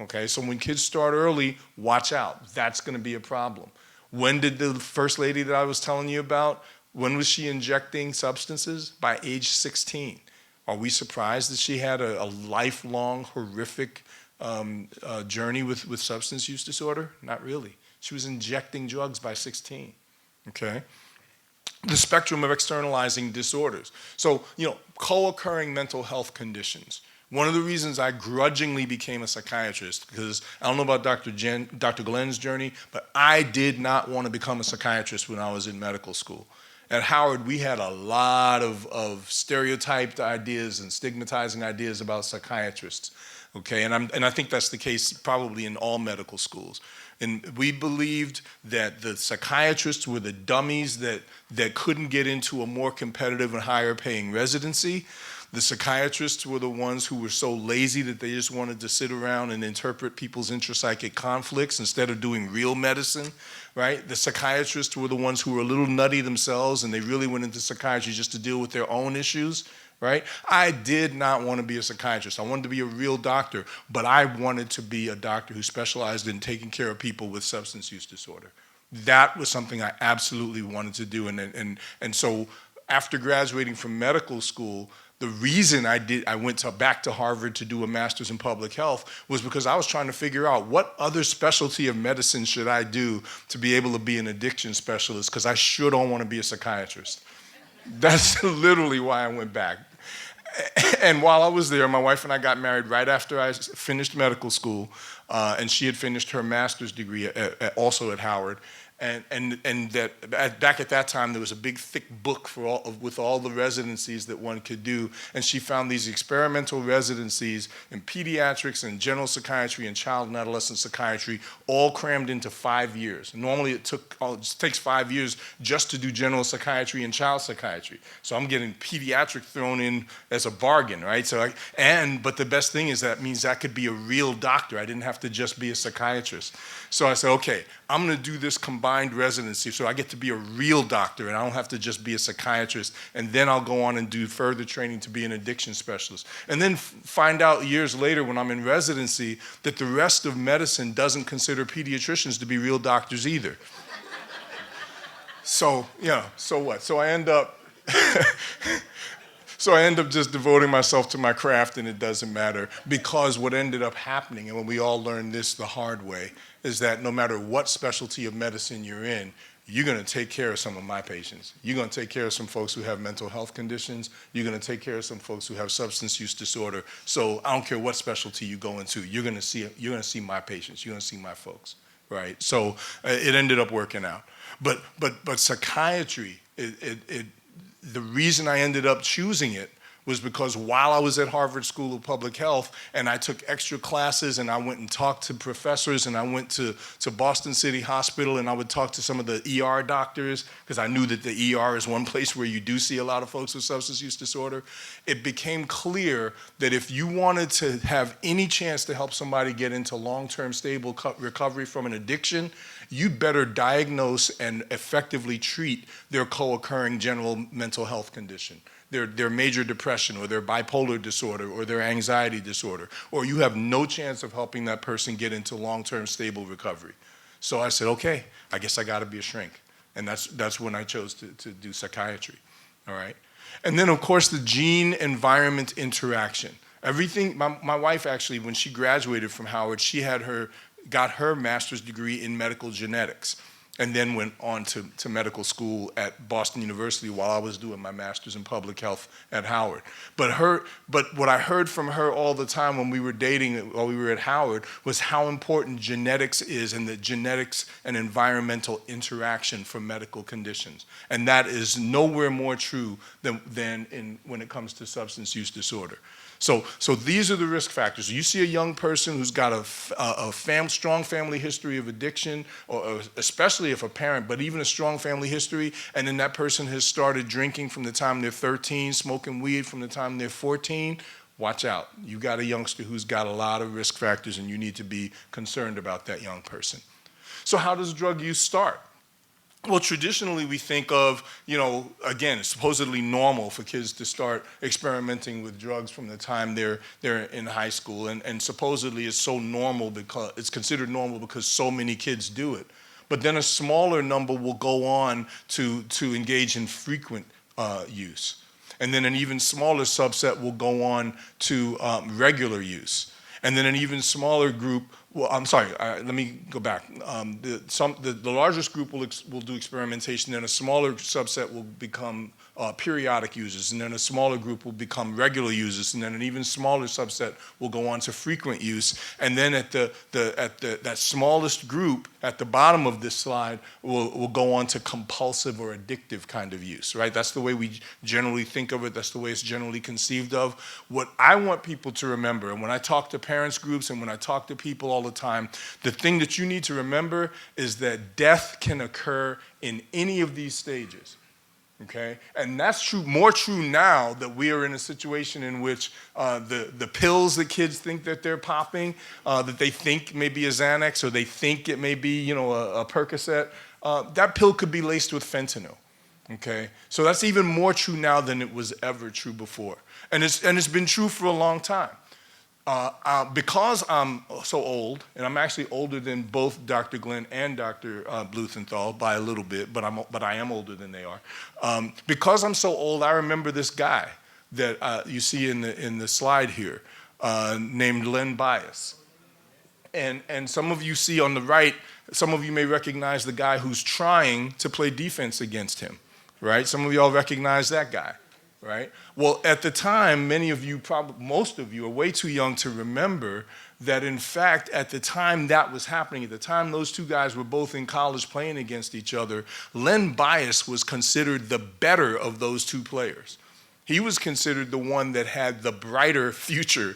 okay? So when kids start early, watch out. That's going to be a problem. When did the first lady that I was telling you about, when was she injecting substances? By age 16. Are we surprised that she had a lifelong, horrific journey with substance use disorder? Not really. She was injecting drugs by 16, okay? The spectrum of externalizing disorders. So, co-occurring mental health conditions. One of the reasons I grudgingly became a psychiatrist, because I don't know about Dr. Glenn's journey, but I did not want to become a psychiatrist when I was in medical school. At Howard, we had a lot of stereotyped ideas and stigmatizing ideas about psychiatrists, okay? And I think that's the case probably in all medical schools. And we believed that the psychiatrists were the dummies that couldn't get into a more competitive and higher paying residency. The psychiatrists were the ones who were so lazy that they just wanted to sit around and interpret people's intrapsychic conflicts instead of doing real medicine, right? The psychiatrists were the ones who were a little nutty themselves and they really went into psychiatry just to deal with their own issues, right? I did not want to be a psychiatrist. I wanted to be a real doctor, but I wanted to be a doctor who specialized in taking care of people with substance use disorder. That was something I absolutely wanted to do. And so after graduating from medical school, the reason I went back to Harvard to do a master's in public health was because I was trying to figure out what other specialty of medicine should I do to be able to be an addiction specialist, because I sure don't want to be a psychiatrist. That's literally why I went back. And while I was there, my wife and I got married right after I finished medical school, and she had finished her master's degree also at Howard. And that back at that time, there was a big, thick book with all the residencies that one could do. And she found these experimental residencies in pediatrics and general psychiatry and child and adolescent psychiatry, all crammed into 5 years. Normally, it takes 5 years just to do general psychiatry and child psychiatry. So I'm getting pediatric thrown in as a bargain, right? But the best thing is that means I could be a real doctor. I didn't have to just be a psychiatrist. So I said, okay, I'm going to do this combined residency so I get to be a real doctor and I don't have to just be a psychiatrist, and then I'll go on and do further training to be an addiction specialist. And then find out years later when I'm in residency that the rest of medicine doesn't consider pediatricians to be real doctors either. So what? So I end up just devoting myself to my craft, and it doesn't matter, because what ended up happening, and when we all learned this the hard way, is that no matter what specialty of medicine you're in, you're going to take care of some of my patients. You're going to take care of some folks who have mental health conditions. You're going to take care of some folks who have substance use disorder. So I don't care what specialty you go into, you're going to see my patients. You're going to see my folks, right? So it ended up working out. But psychiatry, the reason I ended up choosing it was because while I was at Harvard School of Public Health and I took extra classes and I went and talked to professors and I went to Boston City Hospital and I would talk to some of the ER doctors, because I knew that the ER is one place where you do see a lot of folks with substance use disorder, it became clear that if you wanted to have any chance to help somebody get into long-term stable recovery from an addiction, you'd better diagnose and effectively treat their co-occurring general mental health condition. Their major depression or their bipolar disorder or their anxiety disorder, or you have no chance of helping that person get into long-term stable recovery. So I said, okay, I guess I gotta be a shrink. And that's when I chose to do psychiatry, all right? And then of course the gene-environment interaction. Everything, my wife actually, when she graduated from Howard, she got her master's degree in medical genetics, and then went on to medical school at Boston University while I was doing my master's in public health at Howard. But what I heard from her all the time when we were dating, while we were at Howard, was how important genetics is, and the genetics and environmental interaction for medical conditions. And that is nowhere more true than when it comes to substance use disorder. So these are the risk factors. You see a young person who's got a strong family history of addiction, or especially if a parent, but even a strong family history, and then that person has started drinking from the time they're 13, smoking weed from the time they're 14, watch out. You got a youngster who's got a lot of risk factors, and you need to be concerned about that young person. So how does drug use start? Well, traditionally we think of, again, it's supposedly normal for kids to start experimenting with drugs from the time they're in high school, and supposedly it's so normal because it's considered normal because so many kids do it. But then a smaller number will go on to engage in frequent use. And then an even smaller subset will go on to regular use. And then an even smaller group, well, I'm sorry, let me go back. The largest group will do experimentation, then a smaller subset will become periodic users, and then a smaller group will become regular users, and then an even smaller subset will go on to frequent use. And then at that smallest group at the bottom of this slide will go on to compulsive or addictive kind of use, right? That's the way we generally think of it. That's the way it's generally conceived of. What I want people to remember, and when I talk to parents groups and when I talk to people all the time, the thing that you need to remember is that death can occur in any of these stages. Okay, and that's true, more true now that we are in a situation in which the pills that kids think that they're popping, that they think may be a Xanax or they think it may be, a Percocet, that pill could be laced with fentanyl. Okay, so that's even more true now than it was ever true before, and it's been true for a long time. Because I'm so old, and I'm actually older than both Dr. Glenn and Dr. Bluthenthal by a little bit, but I am older than they are. Because I'm so old, I remember this guy that you see in the slide here, named Len Bias. And some of you see on the right, some of you may recognize the guy who's trying to play defense against him, right? Some of y'all recognize that guy. Right? Well, at the time, many of you, probably most of you, are way too young to remember that, in fact, at the time that was happening, at the time those two guys were both in college playing against each other, Len Bias was considered the better of those two players. He was considered the one that had the brighter future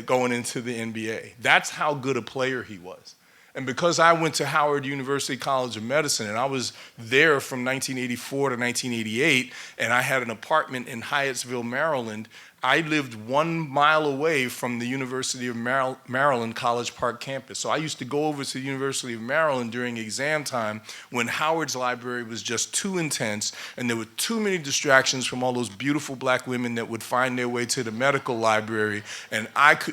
going into the NBA. That's how good a player he was. And because I went to Howard University College of Medicine, and I was there from 1984 to 1988, and I had an apartment in Hyattsville, Maryland, I lived 1 mile away from the University of Maryland College Park campus. So I used to go over to the University of Maryland during exam time when Howard's library was just too intense and there were too many distractions from all those beautiful black women that would find their way to the medical library, and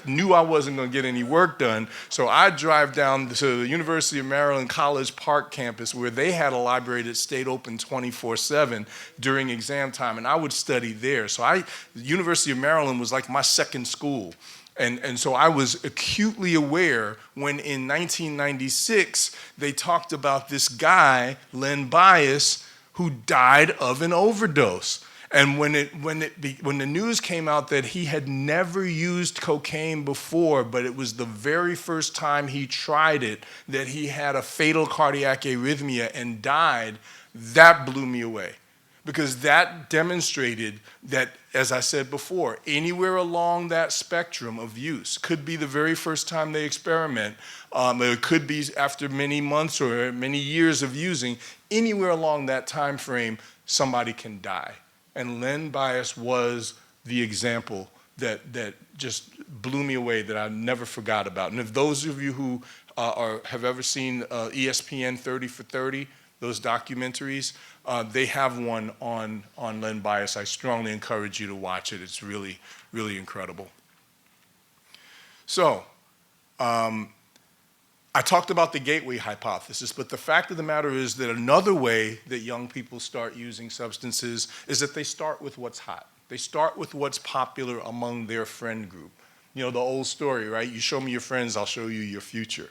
knew I wasn't going to get any work done. So I'd drive down to the University of Maryland College Park campus where they had a library that stayed open 24/7 during exam time, and I would study there. So the University of Maryland was like my second school. And so I was acutely aware when in 1996 they talked about this guy, Len Bias, who died of an overdose. And when the news came out that he had never used cocaine before, but it was the very first time he tried it, that he had a fatal cardiac arrhythmia and died, that blew me away. Because that demonstrated that, as I said before, anywhere along that spectrum of use, could be the very first time they experiment, it could be after many months or many years of using, anywhere along that time frame, somebody can die. And Len Bias was the example that just blew me away, that I never forgot about. And if those of you who have ever seen ESPN 30 for 30, those documentaries, they have one on Len Bias. I strongly encourage you to watch it. It's really, really incredible. So, I talked about the gateway hypothesis, but the fact of the matter is that another way that young people start using substances is that they start with what's hot. They start with what's popular among their friend group. You know, the old story, right? You show me your friends, I'll show you your future.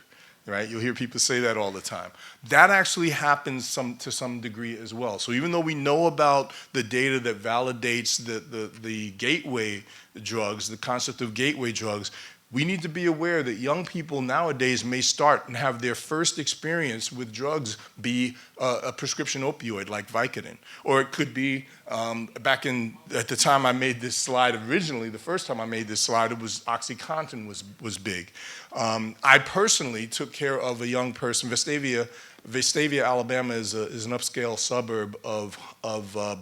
Right? You'll hear people say that all the time. That actually happens to some degree as well. So even though we know about the data that validates the gateway drugs, the concept of gateway drugs, we need to be aware that young people nowadays may start and have their first experience with drugs be a prescription opioid like Vicodin. Or it could be, at the time I made this slide originally, the first time I made this slide, it was OxyContin was big. I personally took care of a young person. Vestavia, Alabama is an upscale suburb of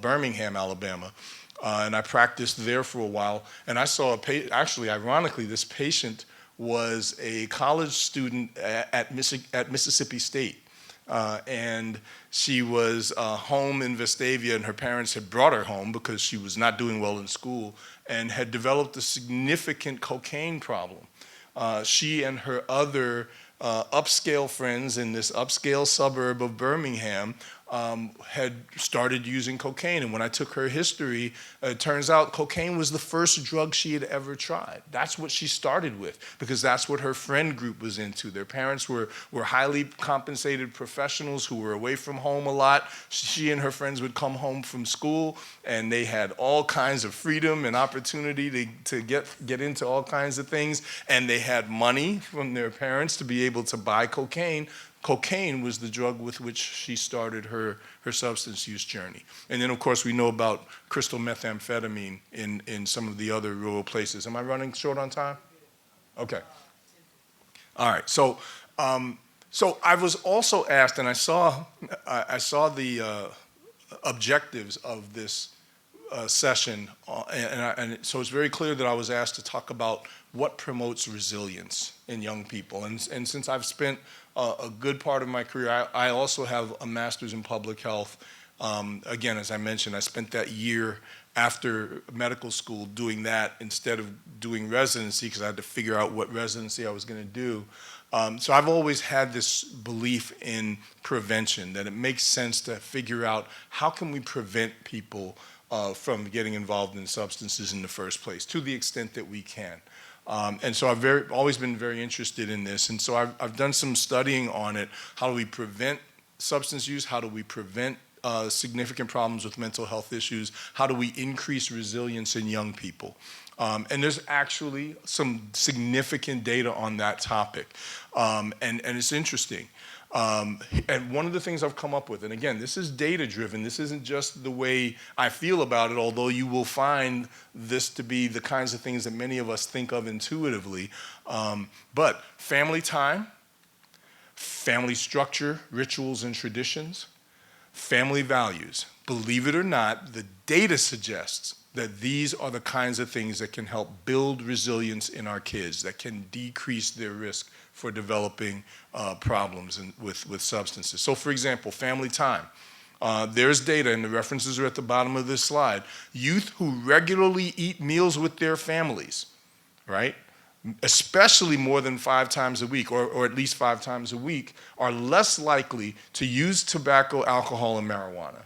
Birmingham, Alabama. And I practiced there for a while, and I saw actually, ironically, this patient was a college student at Mississippi State. And she was home in Vestavia, and her parents had brought her home because she was not doing well in school and had developed a significant cocaine problem. She and her other upscale friends in this upscale suburb of Birmingham had started using cocaine. And when I took her history, it turns out cocaine was the first drug she had ever tried. That's what she started with, because that's what her friend group was into. Their parents were highly compensated professionals who were away from home a lot. She and her friends would come home from school, and they had all kinds of freedom and opportunity to get into all kinds of things. And they had money from their parents to be able to buy cocaine. Cocaine was the drug with which she started her substance use journey. And then, of course, we know about crystal methamphetamine in some of the other rural places. Am I running short on time? Okay. All right. So I was also asked, and I saw the objectives of this session, and so it's very clear that I was asked to talk about what promotes resilience in young people. And since I've spent a good part of my career, I also have a master's in public health. Again, as I mentioned, I spent that year after medical school doing that instead of doing residency, because I had to figure out what residency I was going to do. So I've always had this belief in prevention, that it makes sense to figure out how can we prevent people from getting involved in substances in the first place, to the extent that we can. And so I've always been very interested in this. And so I've done some studying on it. How do we prevent substance use? How do we prevent significant problems with mental health issues? How do we increase resilience in young people? And there's actually some significant data on that topic. And it's interesting. And one of the things I've come up with, and again, this is data-driven. This isn't just the way I feel about it, although you will find this to be the kinds of things that many of us think of intuitively. But family time, family structure, rituals and traditions, family values. Believe it or not, the data suggests that these are the kinds of things that can help build resilience in our kids, that can decrease their risk for developing problems with substances. So for example, family time. There's data, and the references are at the bottom of this slide. Youth who regularly eat meals with their families, right, especially more than 5 times a week, or at least 5 times a week, are less likely to use tobacco, alcohol, and marijuana.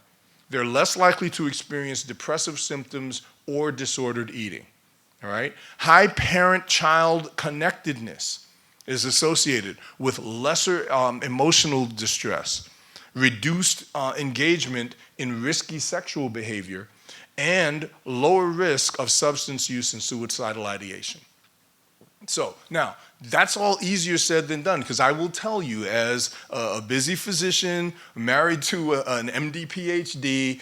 They're less likely to experience depressive symptoms or disordered eating, all right? High parent-child connectedness is associated with lesser emotional distress, reduced engagement in risky sexual behavior, and lower risk of substance use and suicidal ideation. So now, that's all easier said than done, because I will tell you, as a busy physician, married to an MD, PhD,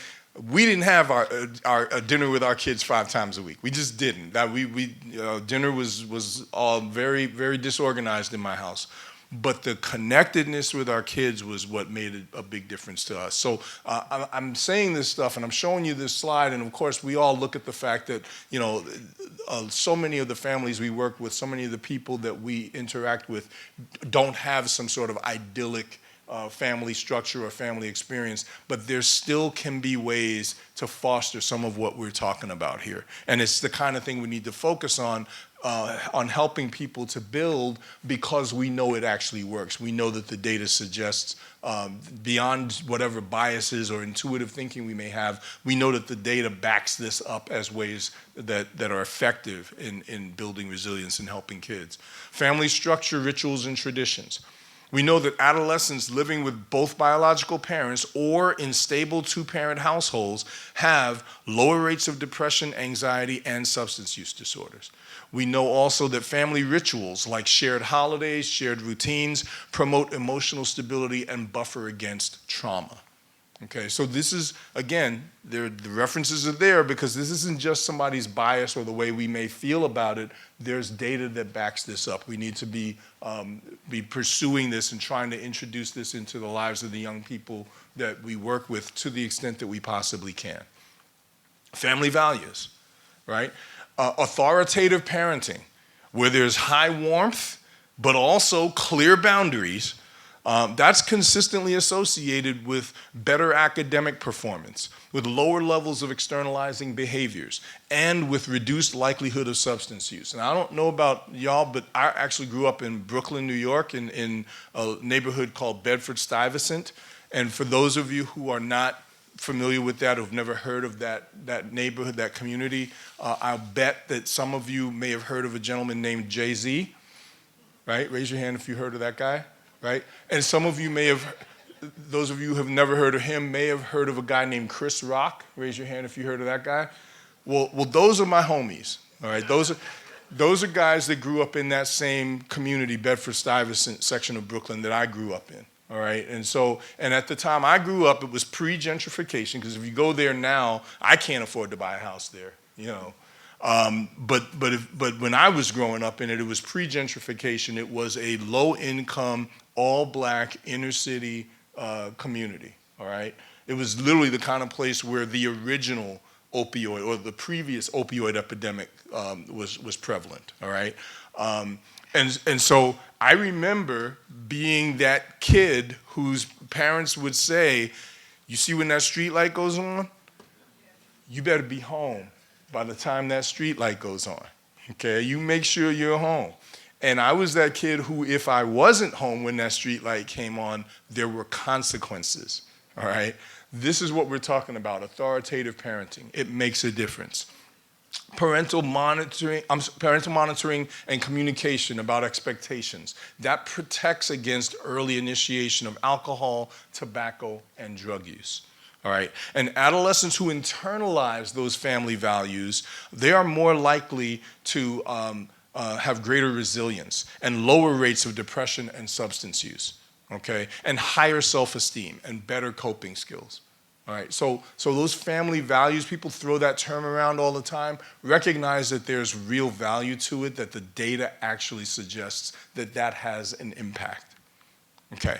we didn't have our dinner with our kids 5 times a week. We just didn't. Dinner was all very, very disorganized in my house. But the connectedness with our kids was what made a big difference to us. So I'm saying this stuff, and I'm showing you this slide, and of course we all look at the fact that, so many of the families we work with, so many of the people that we interact with don't have some sort of idyllic family structure or family experience, but there still can be ways to foster some of what we're talking about here. And it's the kind of thing we need to focus on helping people to build, because we know it actually works. We know that the data suggests, beyond whatever biases or intuitive thinking we may have, we know that the data backs this up as ways that are effective in building resilience and helping kids. Family structure, rituals, and traditions. We know that adolescents living with both biological parents or in stable 2-parent households have lower rates of depression, anxiety, and substance use disorders. We know also that family rituals like shared holidays, shared routines, promote emotional stability and buffer against trauma. Okay, so this is, again, the references are there because this isn't just somebody's bias or the way we may feel about it. There's data that backs this up. We need to be pursuing this and trying to introduce this into the lives of the young people that we work with to the extent that we possibly can. Family values, right? Authoritative parenting, where there's high warmth, but also clear boundaries, That's consistently associated with better academic performance, with lower levels of externalizing behaviors, and with reduced likelihood of substance use. And I don't know about y'all, but I actually grew up in Brooklyn, New York, in a neighborhood called Bedford-Stuyvesant. And for those of you who are not familiar with that, who've never heard of that neighborhood, that community, I'll bet that some of you may have heard of a gentleman named Jay-Z, right? Raise your hand if you heard of that guy, right? And some of you may have, those of you who have never heard of him may have heard of a guy named Chris Rock. Raise your hand if you heard of that guy. Well, those are my homies, all right? Those are guys that grew up in that same community, Bedford-Stuyvesant section of Brooklyn that I grew up in. All right, and at the time I grew up, it was pre-gentrification, because if you go there now, I can't afford to buy a house there, you know. But when I was growing up in it, it was pre-gentrification. It was a low-income, all-black inner-city community. All right, it was literally the kind of place where the original opioid or the previous opioid epidemic was prevalent. All right. And so I remember being that kid whose parents would say, you see when that street light goes on? You better be home by the time that street light goes on, okay? You make sure you're home. And I was that kid who, if I wasn't home when that street light came on, there were consequences, all right? This is what we're talking about, authoritative parenting. It makes a difference. Parental monitoring and communication about expectations. That protects against early initiation of alcohol, tobacco, and drug use. All right. And adolescents who internalize those family values, they are more likely to have greater resilience and lower rates of depression and substance use. Okay, and higher self-esteem and better coping skills. All right, so those family values, people throw that term around all the time. Recognize that there's real value to it, that the data actually suggests that that has an impact. Okay,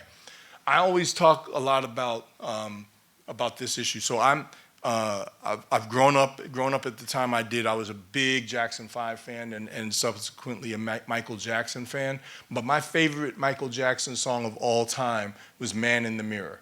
I always talk a lot about this issue. So I've grown up at the time I did. I was a big Jackson 5 fan and subsequently a Michael Jackson fan. But my favorite Michael Jackson song of all time was "Man in the Mirror."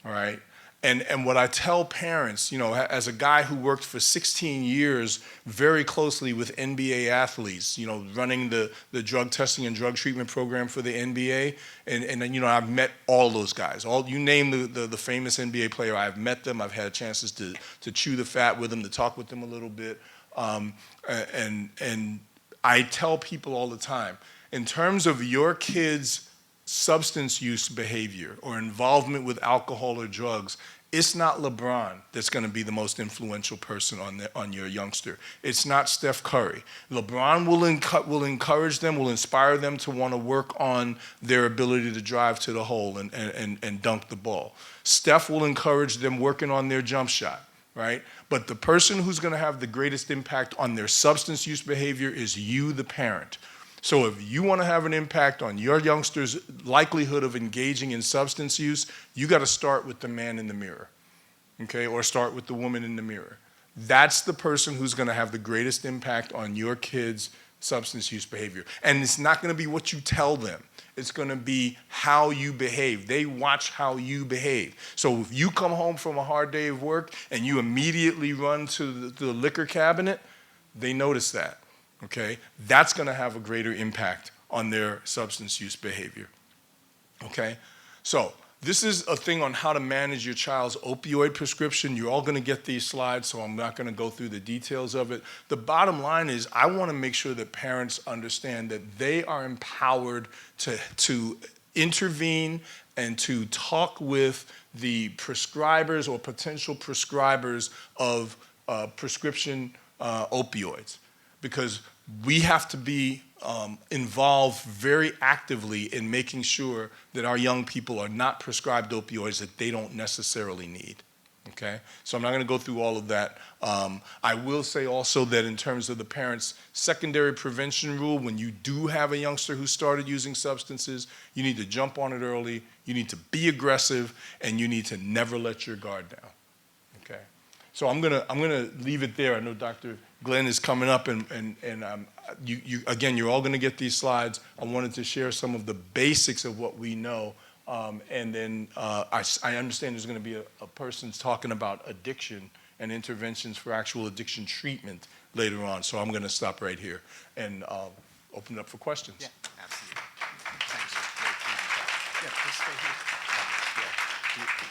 All right. And what I tell parents, you know, as a guy who worked for 16 years very closely with NBA athletes, you know, running the drug testing and drug treatment program for the NBA, and you know, I've met all those guys. You name the famous NBA player, I've met them. I've had chances to chew the fat with them, to talk with them a little bit. And I tell people all the time, in terms of your kids' substance use behavior or involvement with alcohol or drugs, it's not LeBron that's going to be the most influential person on your youngster. It's not Steph Curry. LeBron will encourage them, will inspire them to want to work on their ability to drive to the hole and dunk the ball. Steph will encourage them working on their jump shot, right? But the person who's going to have the greatest impact on their substance use behavior is you, the parent. So if you want to have an impact on your youngster's likelihood of engaging in substance use, you got to start with the man in the mirror, okay? Or start with the woman in the mirror. That's the person who's going to have the greatest impact on your kid's substance use behavior. And it's not going to be what you tell them. It's going to be how you behave. They watch how you behave. So if you come home from a hard day of work and you immediately run to the liquor cabinet, they notice that. Okay, that's going to have a greater impact on their substance use behavior. Okay, so this is a thing on how to manage your child's opioid prescription. You're all going to get these slides, so I'm not going to go through the details of it. The bottom line is I want to make sure that parents understand that they are empowered to intervene and to talk with the prescribers or potential prescribers of prescription opioids, because we have to be involved very actively in making sure that our young people are not prescribed opioids that they don't necessarily need, okay? So I'm not gonna go through all of that. I will say also that in terms of the parents' secondary prevention rule, when you do have a youngster who started using substances, you need to jump on it early, you need to be aggressive, and you need to never let your guard down, okay? So I'm gonna leave it there. I know Dr. Glenn is coming up, and again, you're all going to get these slides. I wanted to share some of the basics of what we know And then I understand there's going to be a person talking about addiction and interventions for actual addiction treatment later on. So I'm going to stop right here and open it up for questions. Yeah, absolutely. Thanks. Great presentation. Yeah, please stay here.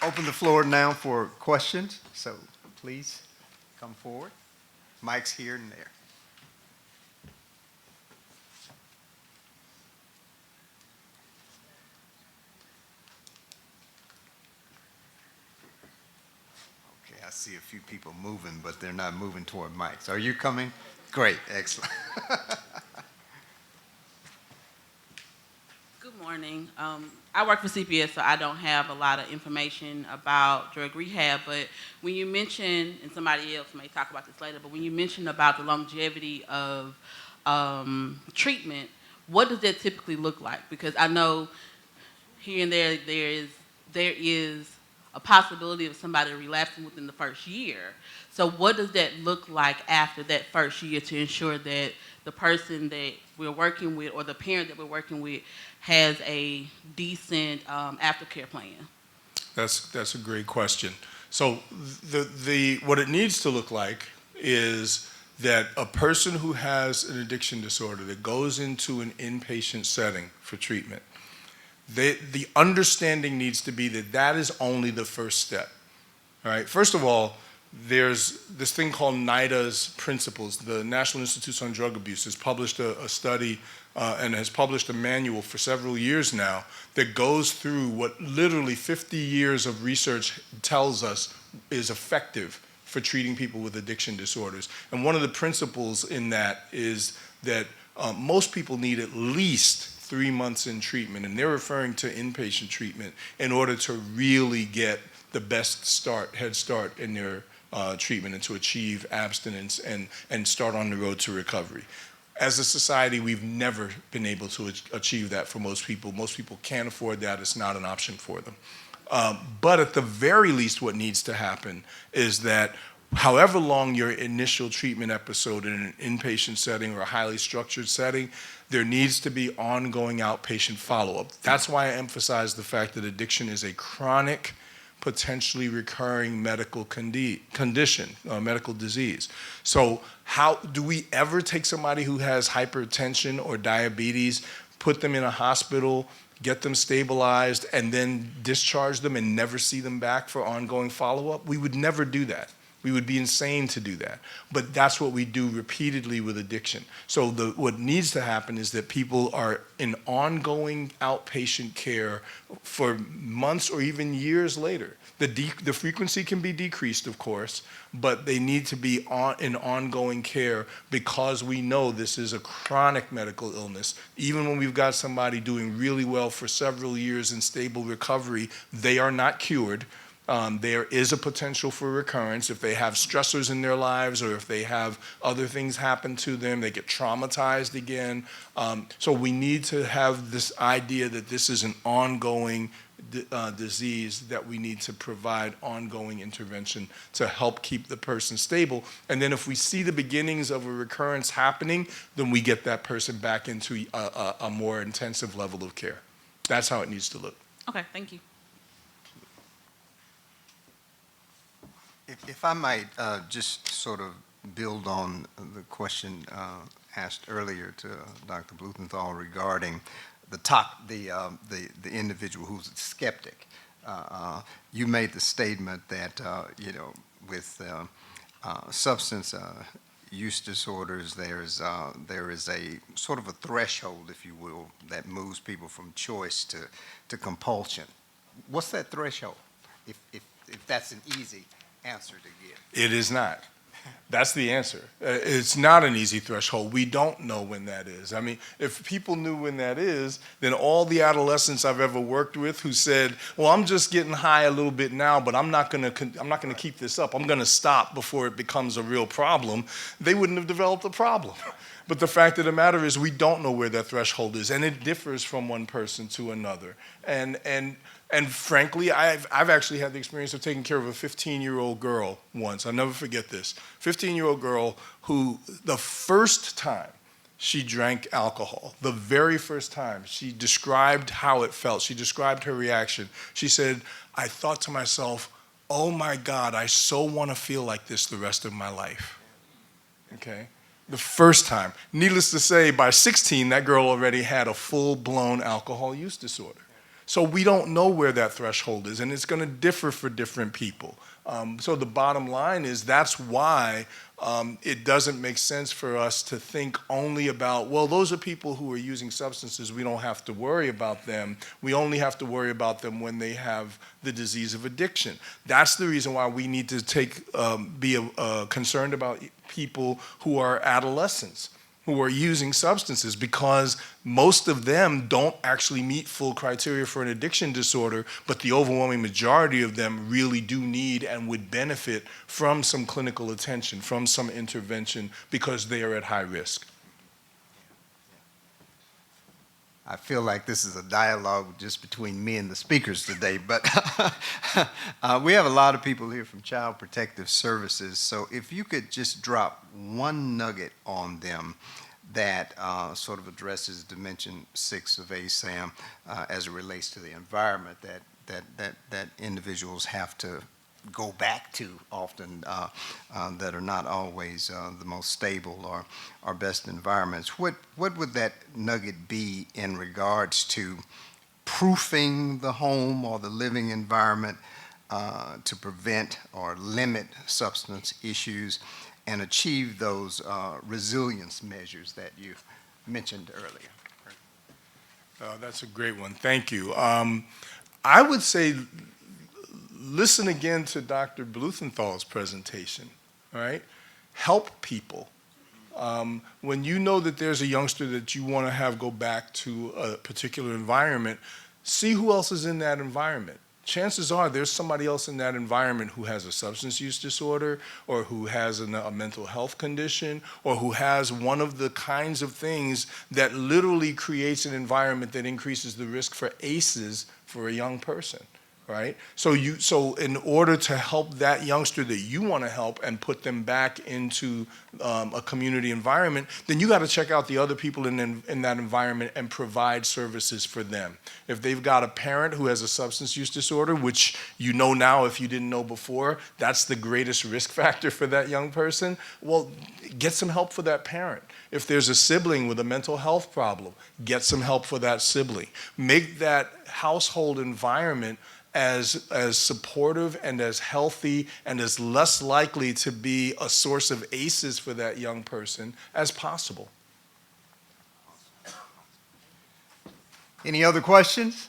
Yeah. Open the floor now for questions, so please come forward. Mike's here and there. Okay, I see a few people moving, but they're not moving toward mics. Are you coming? Great, excellent. Good morning. I work for CPS, so I don't have a lot of information about drug rehab, but when you mention, and somebody else may talk about this later, but when you mention about the longevity of treatment, what does that typically look like? Because I know here and there is a possibility of somebody relapsing within the first year. So what does that look like after that first year to ensure that the person that we're working with or the parent that we're working with has a decent aftercare plan? That's a great question. So what it needs to look like is that a person who has an addiction disorder that goes into an inpatient setting for treatment, the understanding needs to be that that is only the first step. All right. First of all, there's this thing called NIDA's principles. The National Institute on Drug Abuse has published a study and has published a manual for several years now that goes through what literally 50 years of research tells us is effective for treating people with addiction disorders. And one of the principles in that is that most people need at least 3 months in treatment, and they're referring to inpatient treatment, in order to really get the best head start in their treatment and to achieve abstinence and start on the road to recovery. As a society, we've never been able to achieve that for most people. Most people can't afford that. It's not an option for them. But at the very least, what needs to happen is that however long your initial treatment episode in an inpatient setting or a highly structured setting, there needs to be ongoing outpatient follow-up. That's why I emphasize the fact that addiction is a chronic, potentially recurring medical condition, medical disease. So how do we ever take somebody who has hypertension or diabetes, put them in a hospital, get them stabilized, and then discharge them and never see them back for ongoing follow-up? We would never do that. We would be insane to do that. But that's what we do repeatedly with addiction. So what needs to happen is that people are in ongoing outpatient care for months or even years later. The frequency can be decreased, of course, but they need to be in ongoing care because we know this is a chronic medical illness. Even when we've got somebody doing really well for several years in stable recovery, they are not cured. There is a potential for recurrence if they have stressors in their lives or if they have other things happen to them, they get traumatized again. So we need to have this idea that this is an ongoing disease that we need to provide ongoing intervention to help keep the person stable. And then if we see the beginnings of a recurrence happening, then we get that person back into a more intensive level of care. That's how it needs to look. Okay, thank you. If I might just sort of build on the question asked earlier to Dr. Blumenthal regarding the individual who's a skeptic. You made the statement that with substance use disorders, there is a sort of a threshold, if you will, that moves people from choice to compulsion. What's that threshold? If that's an easy answer to give. It is not. That's the answer. It's not an easy threshold. We don't know when that is. I mean, if people knew when that is, then all the adolescents I've ever worked with who said, "Well, I'm just getting high a little bit now, but I'm not going to keep this up. I'm going to stop before it becomes a real problem," they wouldn't have developed a problem. But the fact of the matter is we don't know where that threshold is, and it differs from one person to another. And frankly, I've actually had the experience of taking care of a 15-year-old girl once. I'll never forget this. 15-year-old girl who the first time she drank alcohol. The very first time, she described how it felt. She described her reaction. She said, I thought to myself, oh my God, I so want to feel like this the rest of my life. Okay? The first time. Needless to say, by 16, that girl already had a full-blown alcohol use disorder. So we don't know where that threshold is, and it's going to differ for different people. So the bottom line is that's why it doesn't make sense for us to think only about, well, those are people who are using substances. We don't have to worry about them. We only have to worry about them when they have the disease of addiction. That's the reason why we need to be concerned about people who are adolescents, who are using substances, because most of them don't actually meet full criteria for an addiction disorder, but the overwhelming majority of them really do need and would benefit from some clinical attention, from some intervention, because they are at high risk. I feel like this is a dialogue just between me and the speakers today, but we have a lot of people here from Child Protective Services, so if you could just drop one nugget on them that sort of addresses Dimension 6 of ASAM as it relates to the environment that individuals have to go back to often that are not always the most stable or best environments. What would that nugget be in regards to proofing the home or the living environment to prevent or limit substance issues and achieve those resilience measures that you mentioned earlier? That's a great one. Thank you. I would say listen again to Dr. Blutenthal's presentation, all right? Help people. When you know that there's a youngster that you want to have go back to a particular environment, see who else is in that environment. Chances are there's somebody else in that environment who has a substance use disorder, or who has a mental health condition, or who has one of the kinds of things that literally creates an environment that increases the risk for ACEs for a young person. Right? So in order to help that youngster that you want to help and put them back into a community environment, then you got to check out the other people in that environment and provide services for them. If they've got a parent who has a substance use disorder, which you know now if you didn't know before, that's the greatest risk factor for that young person, well, get some help for that parent. If there's a sibling with a mental health problem, get some help for that sibling. Make that household environment as supportive and as healthy and as less likely to be a source of ACEs for that young person as possible. Any other questions?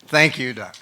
Thank you, Doc.